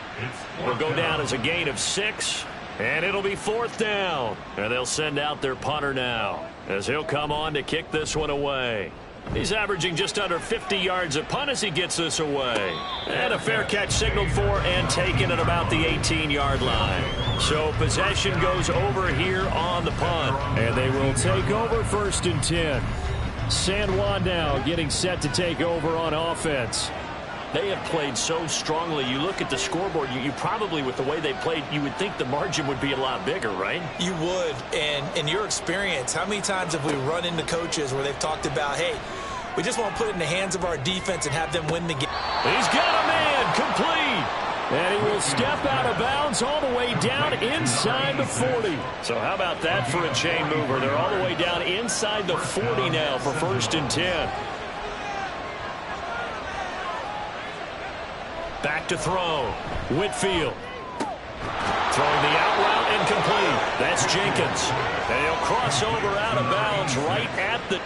S1: It'll go down as a gain of 6, and it'll be 4th down. And they'll send out their punter now as he'll come on to kick this one away. He's averaging just under 50 yards a punt as he gets this away. And a fair catch signaled for and taken at about the 18-yard line. So possession goes over here on the punt.
S3: And they will take over 1st and 10. San Juan now getting set to take over on offense.
S1: They have played so strongly. You look at the scoreboard, you probably, with the way they played, you would think the margin would be a lot bigger, right?
S2: You would. And in your experience, how many times have we run into coaches where they've talked about, hey, we just want to put it in the hands of our defense and have them win the game?
S1: He's got a man, complete.
S3: And he will step out of bounds all the way down inside the 40.
S1: So how about that for a chain mover? They're all the way down inside the 40 now for 1st and 10. Back to throw. Whitfield. Throwing the out route incomplete. That's Jenkins. And he'll cross over out of bounds right at the...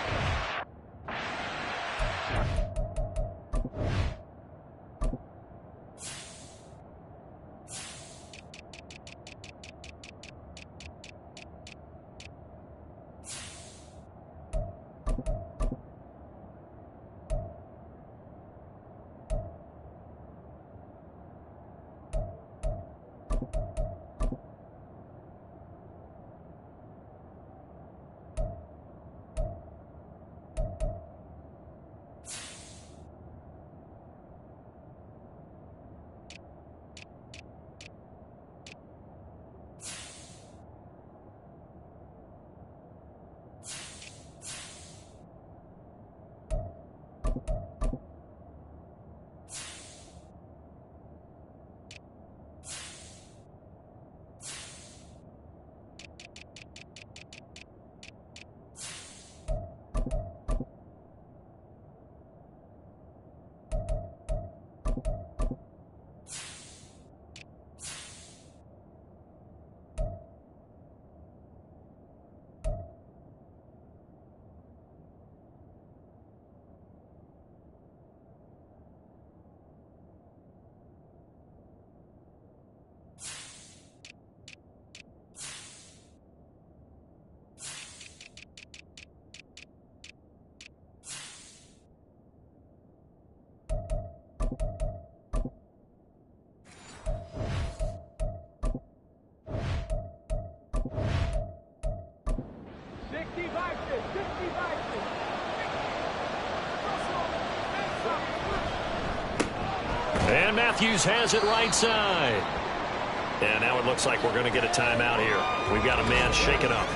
S1: And Matthews has it right side. And now it looks like we're going to get a timeout here. We've got a man shaken up.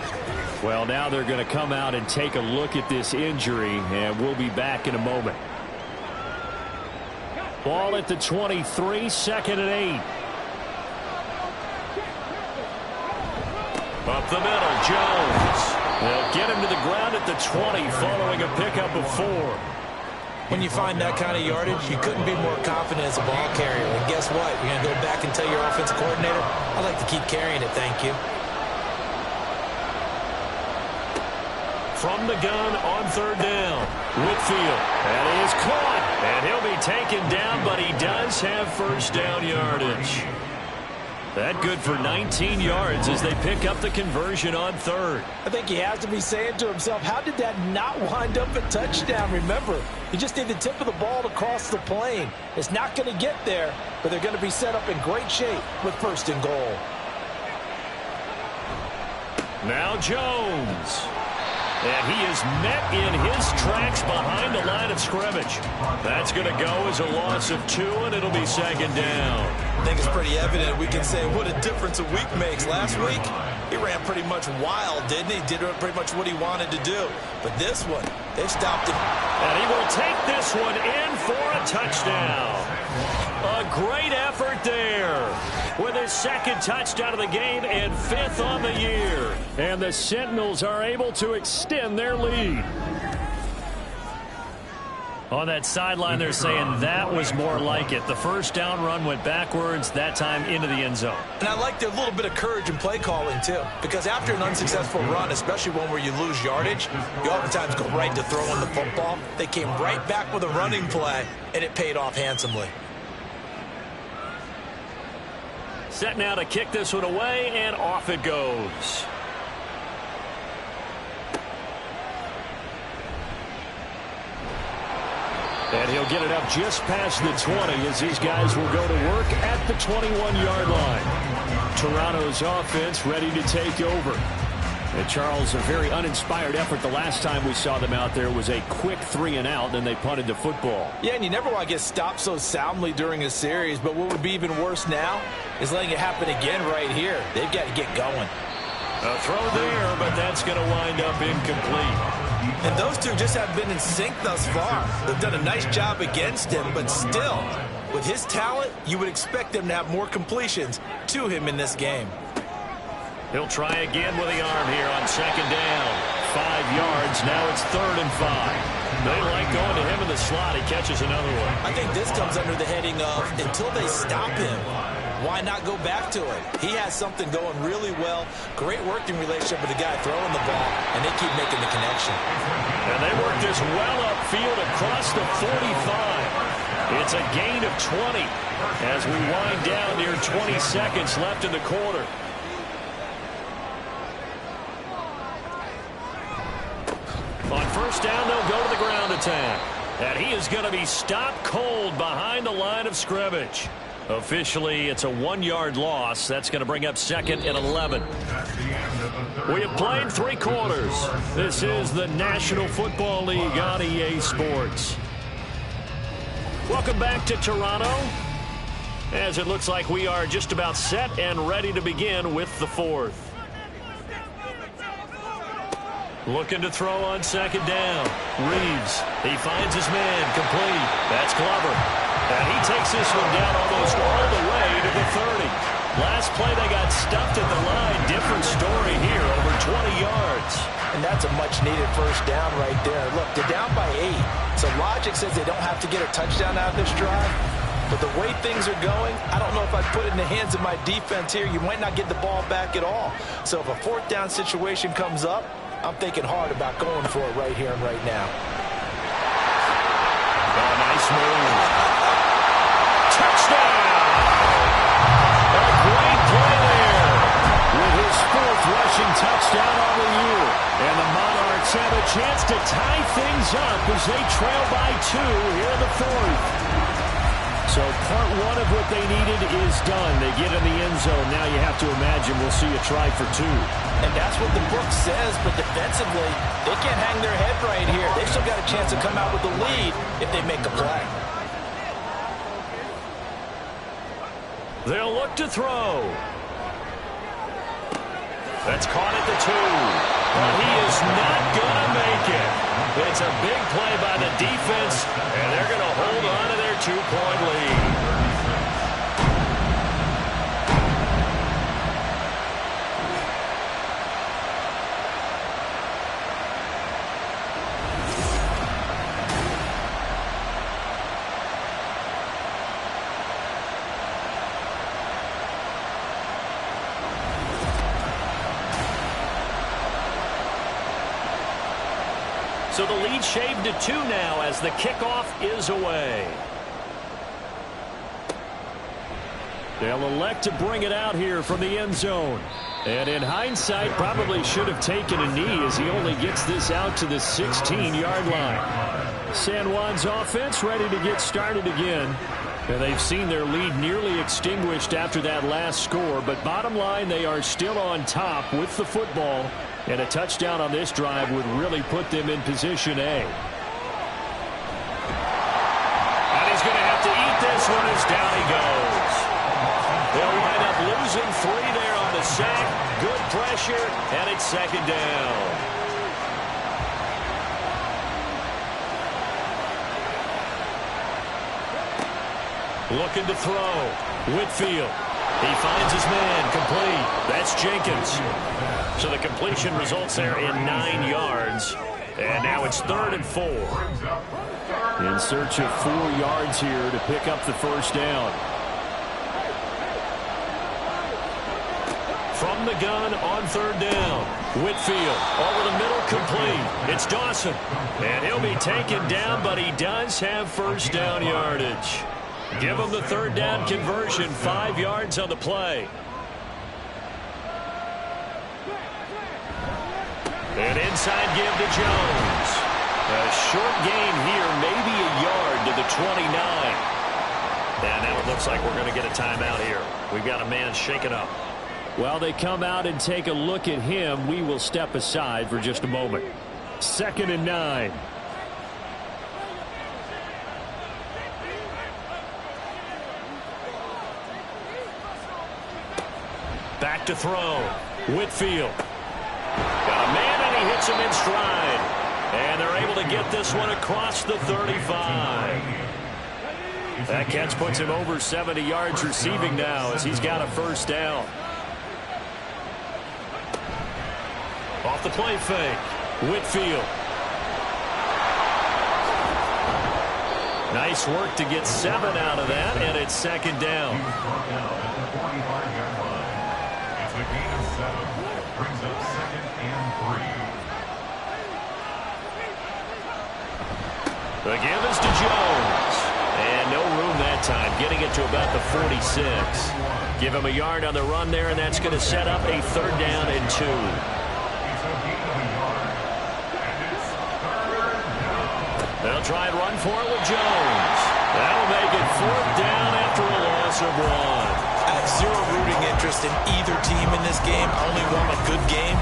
S3: Well, now they're going to come out and take a look at this injury, and we'll be back in a moment. Ball at the 23, 2nd and 8.
S1: Up the middle, Jones. They'll get him to the ground at the 20 following a pickup of 4.
S2: When you find that kind of yardage, you couldn't be more confident as a ball carrier. And guess what? You're going to go back and tell your offensive coordinator, I'd like to keep carrying it, thank you.
S1: From the gun on 3rd down, Whitfield. And he is caught. And he'll be taken down, but he does have first down yardage. That good for 19 yards as they pick up the conversion on 3rd.
S6: I think he has to be saying to himself, how did that not wind up a touchdown? Remember, you just need the tip of the ball to cross the plane. It's not going to get there, but they're going to be set up in great shape with 1st and goal.
S1: Now Jones. And he is met in his tracks behind the line of scrimmage. That's going to go as a loss of 2, and it'll be 2nd down.
S2: I think it's pretty evident. We can say what a difference a week makes. Last week, he ran pretty much wild, didn't he? Did pretty much what he wanted to do. But this one, they've stopped him.
S1: And he will take this one in for a touchdown. A great effort there with his 2nd touchdown of the game and 5th on the year. And the Sentinels are able to extend their lead. On that sideline, they're saying that was more like it. The first down run went backwards, that time into the end zone.
S2: And I like their little bit of courage in play calling, too. Because after an unsuccessful run, especially one where you lose yardage, you oftentimes go right to throwing the football. They came right back with a running play, and it paid off handsomely.
S1: Set now to kick this one away, and off it goes. And he'll get it up just past the 20 as these guys will go to work at the 21-yard line. Toronto's offense ready to take over. And Charles, a very uninspired effort the last time we saw them out there was a quick 3-and-out, and they punted the football.
S6: Yeah, and you never want to get stopped so soundly during a series, but what would be even worse now is letting it happen again right here. They've got to get going.
S1: A throw there, but that's going to wind up incomplete.
S2: And those two just have been in sync thus far. They've done a nice job against him, but still, with his talent, you would expect them to have more completions to him in this game.
S1: He'll try again with the arm here on 2nd down. 5 yards, now it's 3rd and 5. They like going to him in the slot. He catches another one.
S2: I think this comes under the heading of, until they stop him, why not go back to it? He has something going really well. Great working relationship with the guy throwing the ball, and they keep making the connection.
S1: And they work this well upfield across the 45. It's a gain of 20 as we wind down near 20 seconds left in the quarter. On 1st down, they'll go to the ground attack. And he is going to be stopped cold behind the line of scrimmage. Officially, it's a 1-yard loss. That's going to bring up 2nd and 11. We have played 3 quarters. This is the National Football League on EA Sports. Welcome back to Toronto, as it looks like we are just about set and ready to begin with the 4th. Looking to throw on 2nd down. Reeves, he finds his man, complete. That's Glover. And he takes this one down almost all the way to the 30. Last play, they got stuffed at the line. Different story here, over 20 yards.
S6: And that's a much-needed first down right there. Look, they're down by 8. So logic says they don't have to get a touchdown out of this drive. But the way things are going, I don't know if I'd put it in the hands of my defense here. You might not get the ball back at all. So if a 4th down situation comes up, I'm thinking hard about going for it right here and right now.
S1: Oh, nice move. Touchdown! A great play there with his 4th rushing touchdown on the year. And the Monarchs have a chance to tie things up as they trail by 2 here in the 4th. So part 1 of what they needed is done. They get in the end zone. Now you have to imagine we'll see a try for 2.
S6: And that's what the book says, but defensively, they can't hang their head right here. They've still got a chance to come out with the lead if they make a play.
S1: They'll look to throw. That's caught at the 2. But he is not going to make it. It's a big play by the defense, and they're going to hold on to their 2-point lead. So the lead shaved to 2 now as the kickoff is away. They'll elect to bring it out here from the end zone. And in hindsight, probably should have taken a knee as he only gets this out to the 16-yard line. San Juan's offense ready to get started again. And they've seen their lead nearly extinguished after that last score. But bottom line, they are still on top with the football. And a touchdown on this drive would really put them in position A. And he's going to have to eat this one as down he goes. They'll wind up losing 3 there on the sack. Good pressure, and it's second down. Looking to throw. Whitfield. He finds his man. Complete. That's Jenkins. So the completion results there in 9 yards. And now it's 3rd and 4. In search of 4 yards here to pick up the first down. From the gun on 3rd down. Whitfield over the middle, complete. It's Dawson. And he'll be taken down, but he does have first down yardage. Give him the 3rd down conversion, 5 yards on the play. An inside give to Jones. A short gain here, maybe a yard to the 29. And now it looks like we're going to get a timeout here. We've got a man shaken up. Well, they come out and take a look at him. We will step aside for just a moment. 2nd and 9. Back to throw. Whitfield. Got a man, and he hits him in stride. And they're able to get this one across the 35. That catch puts him over 70 yards receiving now as he's got a first down. Off the play fake. Whitfield. Nice work to get 7 out of that, and it's second down.
S4: It's a gain of 7. Brings up 2nd and 3.
S1: The give is to Jones. And no room that time, getting it to about the 46. Give him a yard on the run there, and that's going to set up a 3rd down and 2. They'll try and run for it with Jones. That'll make it 4th down after a loss of 1.
S2: I have zero rooting interest in either team in this game. I only want a good game.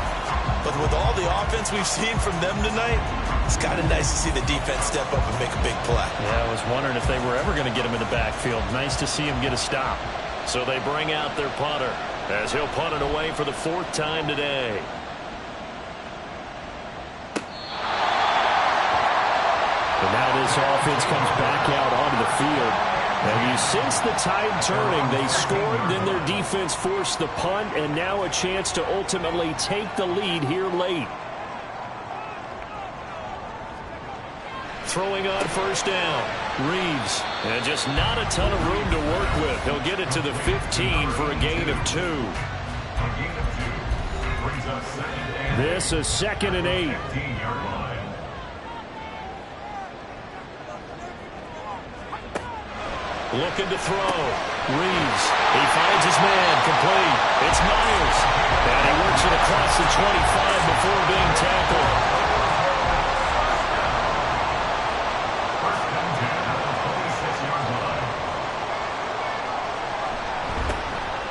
S2: But with all the offense we've seen from them tonight, it's kind of nice to see the defense step up and make a big play.
S3: Yeah, I was wondering if they were ever going to get him in the backfield. Nice to see him get a stop.
S1: So they bring out their punter as he'll punt it away for the 4th time today.
S3: And now this offense comes back out onto the field. And you sense the tide turning. They scored, then their defense forced the punt, and now a chance to ultimately take the lead here late. Throwing on first down. Reeves. And just not a ton of room to work with. He'll get it to the 15 for a gain of 2. This is 2nd and 8. Looking to throw. Reeves. He finds his man. Complete. It's Myers. And he works it across the 25 before being tackled.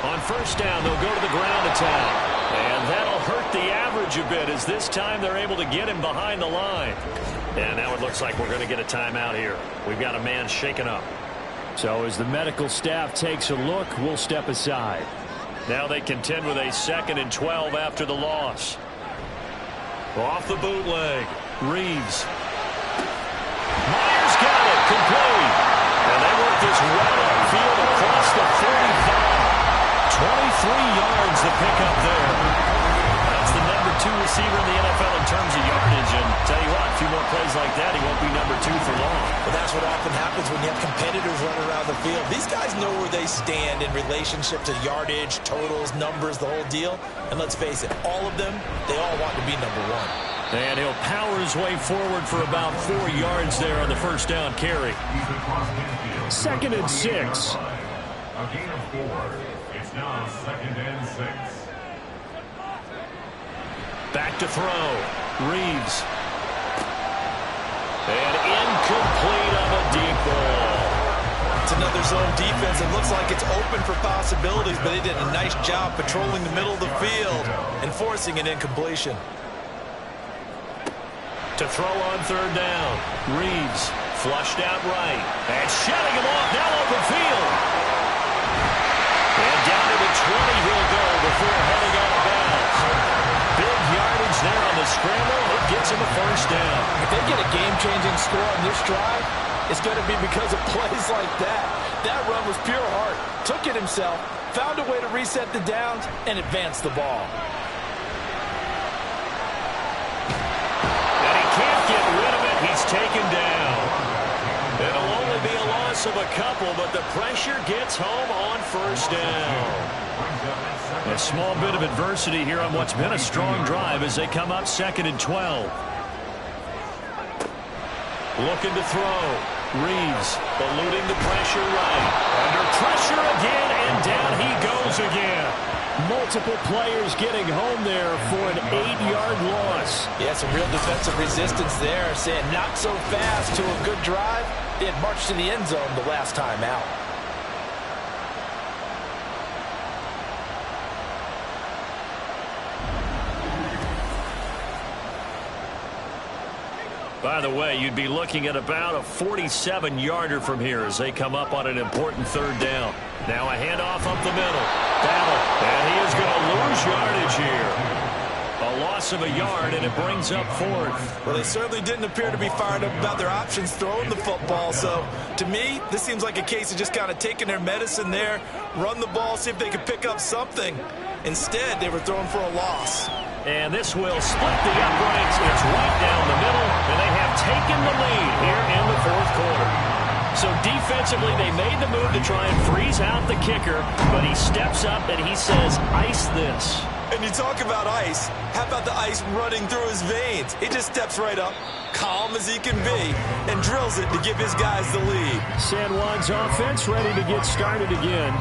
S3: On first down, they'll go to the ground attack. And that'll hurt the average a bit as this time they're able to get him behind the line. And now it looks like we're going to get a timeout here. We've got a man shaken up. So as the medical staff takes a look, we'll step aside. Now they contend with a 2nd and 12 after the loss. Off the bootleg. Reeves. Myers got it. Complete. And they work this right upfield across the 45. 23 yards to pick up there. That's the number 2 receiver in the NFL in terms of yardage. And tell you what, a few more plays like that, he won't be number 2 for long.
S2: But that's what often happens when you have competitors running around the field. These guys know where they stand in relationship to yardage, totals, numbers, the whole deal. And let's face it, all of them, they all want to be number 1.
S1: And he'll power his way forward for about 4 yards there on the first down carry.
S3: 2nd and 6.
S4: A gain of 4. It's now 2nd and 6.
S1: Back to throw. Reeves. And incomplete on a deep ball.
S2: It's another zone defense. It looks like it's open for possibilities, but they did a nice job patrolling the middle of the field and forcing an incompletion.
S1: To throw on 3rd down. Reeves flushed out right. And shutting him off now open field. And down to the 20 he'll go before heading out of bounds. Big yardage there on the scramble. It gets him a first down.
S6: If they get a game-changing score on this drive, it's going to be because of plays like that. That run was pure heart. Took it himself, found a way to reset the downs, and advance the ball.
S1: And he can't get rid of it. He's taken down. It'll only be a loss of a couple, but the pressure gets home on first down.
S3: A small bit of adversity here on what's been a strong drive as they come up 2nd and 12.
S1: Looking to throw. Reeves eluding the pressure right. Under pressure again, and down he goes again.
S3: Multiple players getting home there for an 8-yard loss.
S6: Yeah, some real defensive resistance there, saying not so fast to a good drive. They had marched to the end zone the last time out.
S1: By the way, you'd be looking at about a 47-yarder from here as they come up on an important 3rd down. Now a handoff up the middle. Battle. And he is going to lose yardage here. A loss of a yard, and it brings up 4th.
S2: Well, they certainly didn't appear to be fired up about their options throwing the football. So, to me, this seems like a case of just kind of taking their medicine there, run the ball, see if they can pick up something. Instead, they were throwing for a loss.
S1: And this will split the uprights. It's right down the middle, and they have taken the lead here in the 4th quarter. So defensively, they made the move to try and freeze out the kicker, but he steps up and he says, ice this.
S2: And you talk about ice. How about the ice running through his veins? He just steps right up, calm as he can be, and drills it to give his guys the lead.
S3: San Juan's offense ready to get started again.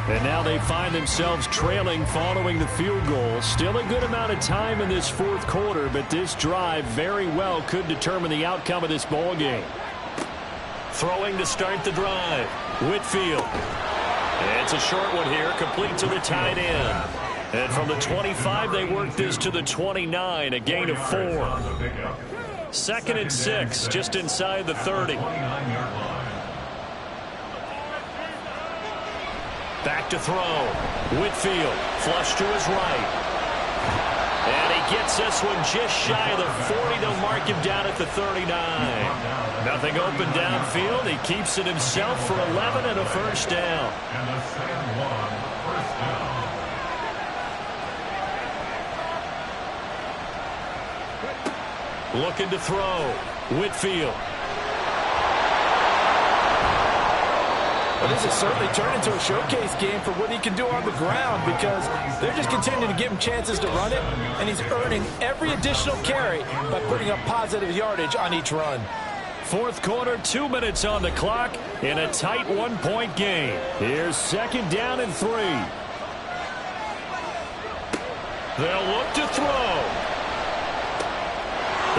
S3: And now they find themselves trailing following the field goal. Still a good amount of time in this 4th quarter, but this drive very well could determine the outcome of this ball game.
S1: Throwing to start the drive. Whitfield. It's a short one here, complete to the tight end. And from the 25, they work this to the 29, a gain of 4. 2nd and 6, just inside the 30. Back to throw. Whitfield, flush to his right. And he gets this one just shy of the 40. They'll mark him down at the 39. Nothing open downfield. He keeps it himself for 11 and a first down.
S4: And the San Juan first down.
S1: Looking to throw. Whitfield.
S6: Well, this has certainly turned into a showcase game for what he can do on the ground because they're just continuing to give him chances to run it, and he's earning every additional carry by putting up positive yardage on each run.
S3: 4th quarter, 2 minutes on the clock in a tight 1-point game. Here's 2nd down and 3.
S1: They'll look to throw.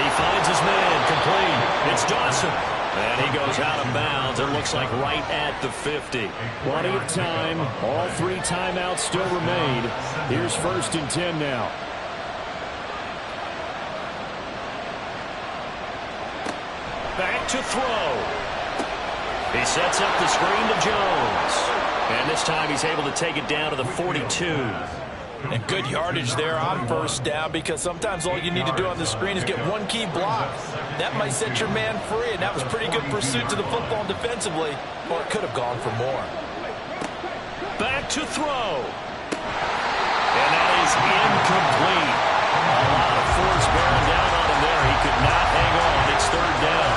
S1: He finds his man, complete. It's Dawson. And he goes out of bounds. It looks like right at the 50.
S3: Plenty of time. All 3 timeouts still remain. Here's 1st and 10 now.
S1: Back to throw. He sets up the screen to Jones. And this time he's able to take it down to the 42.
S6: And good yardage there on first down because sometimes all you need to do on the screen is get one key block. That might set your man free, and that was pretty good pursuit to the football defensively, or it could have gone for more.
S1: Back to throw. And that is incomplete. A lot of force bearing down on him there. He could not hang on. It's 3rd down.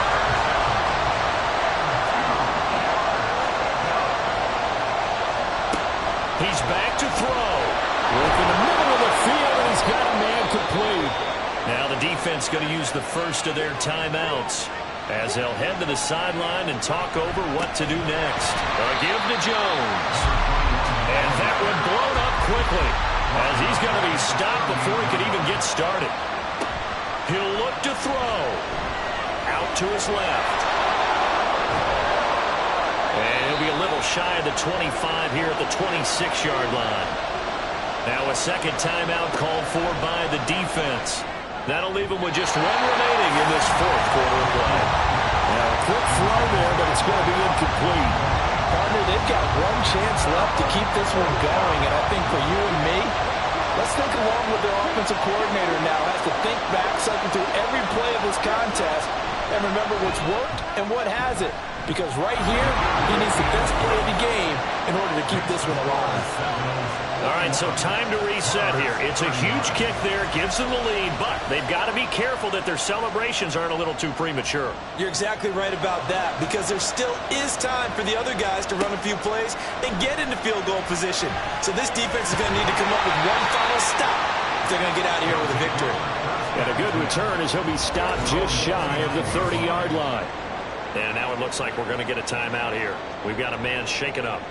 S1: He's back to throw.
S3: Work in the middle of the field, and he's got a man complete.
S1: Now the defense going to use the first of their timeouts as they'll head to the sideline and talk over what to do next. They'll give to Jones. And that one blown up quickly as he's going to be stopped before he could even get started. He'll look to throw. Out to his left. And he'll be a little shy of the 25 here at the 26-yard line. Now a second timeout called for by the defense. That'll leave him with just one remaining in this fourth quarter of play.
S3: Now a quick throw there, but it's going to be incomplete.
S6: Partner, they've got one chance left to keep this one going, and I think for you and me, let's think along with their offensive coordinator now. Has to think back, cycle through every play of this contest, and remember what's worked and what hasn't. Because right here, he needs the best play of the game in order to keep this one alive.
S1: All right, so time to reset here. It's a huge kick there, gives them the lead, but they've got to be careful that their celebrations aren't a little too premature.
S2: You're exactly right about that, because there still is time for the other guys to run a few plays and get into field goal position. So this defense is going to need to come up with one final stop if they're going to get out of here with a victory.
S3: And a good return as he'll be stopped just shy of the 30-yard line.
S1: And now it looks like we're going to get a timeout here. We've got a man shaken up.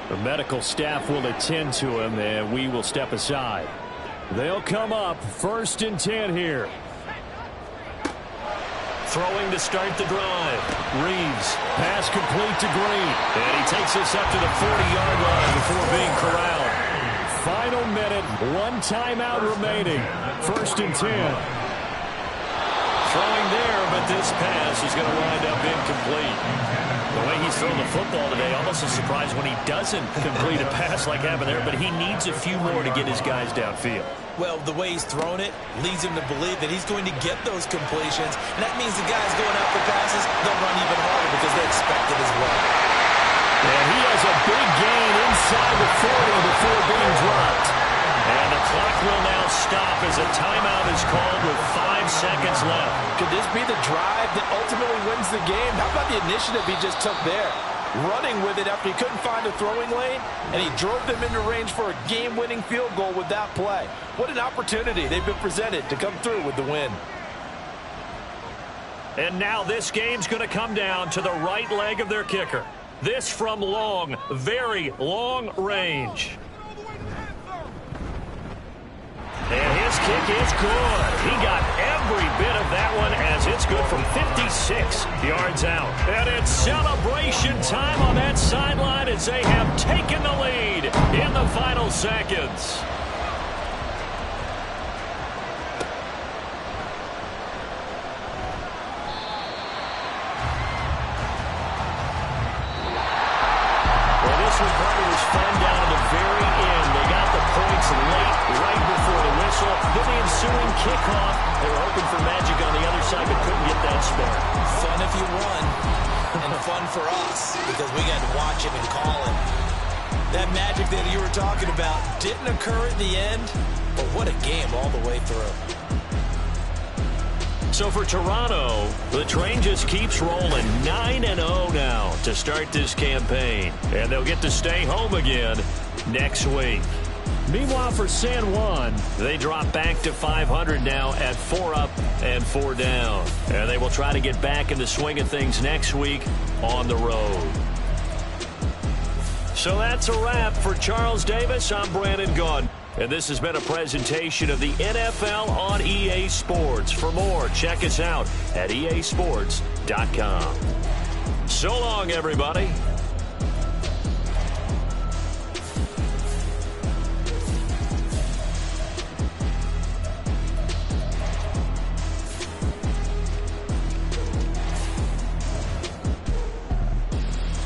S3: The medical staff will attend to him, and we will step aside. They'll come up 1st and 10 here.
S1: Throwing to start the drive. Reeves.
S3: Pass complete to Green.
S1: And he takes us up to the 40-yard line before being corralled.
S3: Final minute, one timeout remaining. 1st and 10.
S1: Throwing there, but this pass is going to wind up incomplete. The way he's thrown the football today, almost a surprise when he doesn't complete a pass like happened there, but he needs a few more to get his guys downfield.
S2: Well, the way he's thrown it leads him to believe that he's going to get those completions, and that means the guys going out for passes, they'll run even harder because they expect it as well.
S3: And he has a big gain inside the 40 before being dropped.
S1: And the clock will now stop as a timeout is called with 5 seconds left.
S6: Could this be the drive that ultimately wins the game? How about the initiative he just took there? Running with it after he couldn't find a throwing lane, and he drove them into range for a game-winning field goal with that play. What an opportunity they've been presented to come through with the win.
S1: And now this game's going to come down to the right leg of their kicker. This from long, very long range. And his kick is good. He got every bit of that one as it's good from 56 yards out. And it's celebration time on that sideline as they have taken the lead in the final seconds. Well, this one probably was fun down to the very end. They got the points late, right before the whistle. Then the ensuing kickoff. They were hoping for magic on the other side, but couldn't get that spark.
S2: Fun if you won, and fun for us because we got to watch it and call it. That magic that you were talking about didn't occur at the end, but what a game all the way through.
S1: So for Toronto, the train just keeps rolling 9-0 now to start this campaign. And they'll get to stay home again next week.
S3: Meanwhile, for San Juan,
S1: they drop back to 500 now at 4 up and 4 down. And they will try to get back in the swing of things next week on the road. So that's a wrap for Charles Davis. I'm Brandon Gaudin. And this has been a presentation of the NFL on EA Sports. For more, check us out at easports.com. So long, everybody.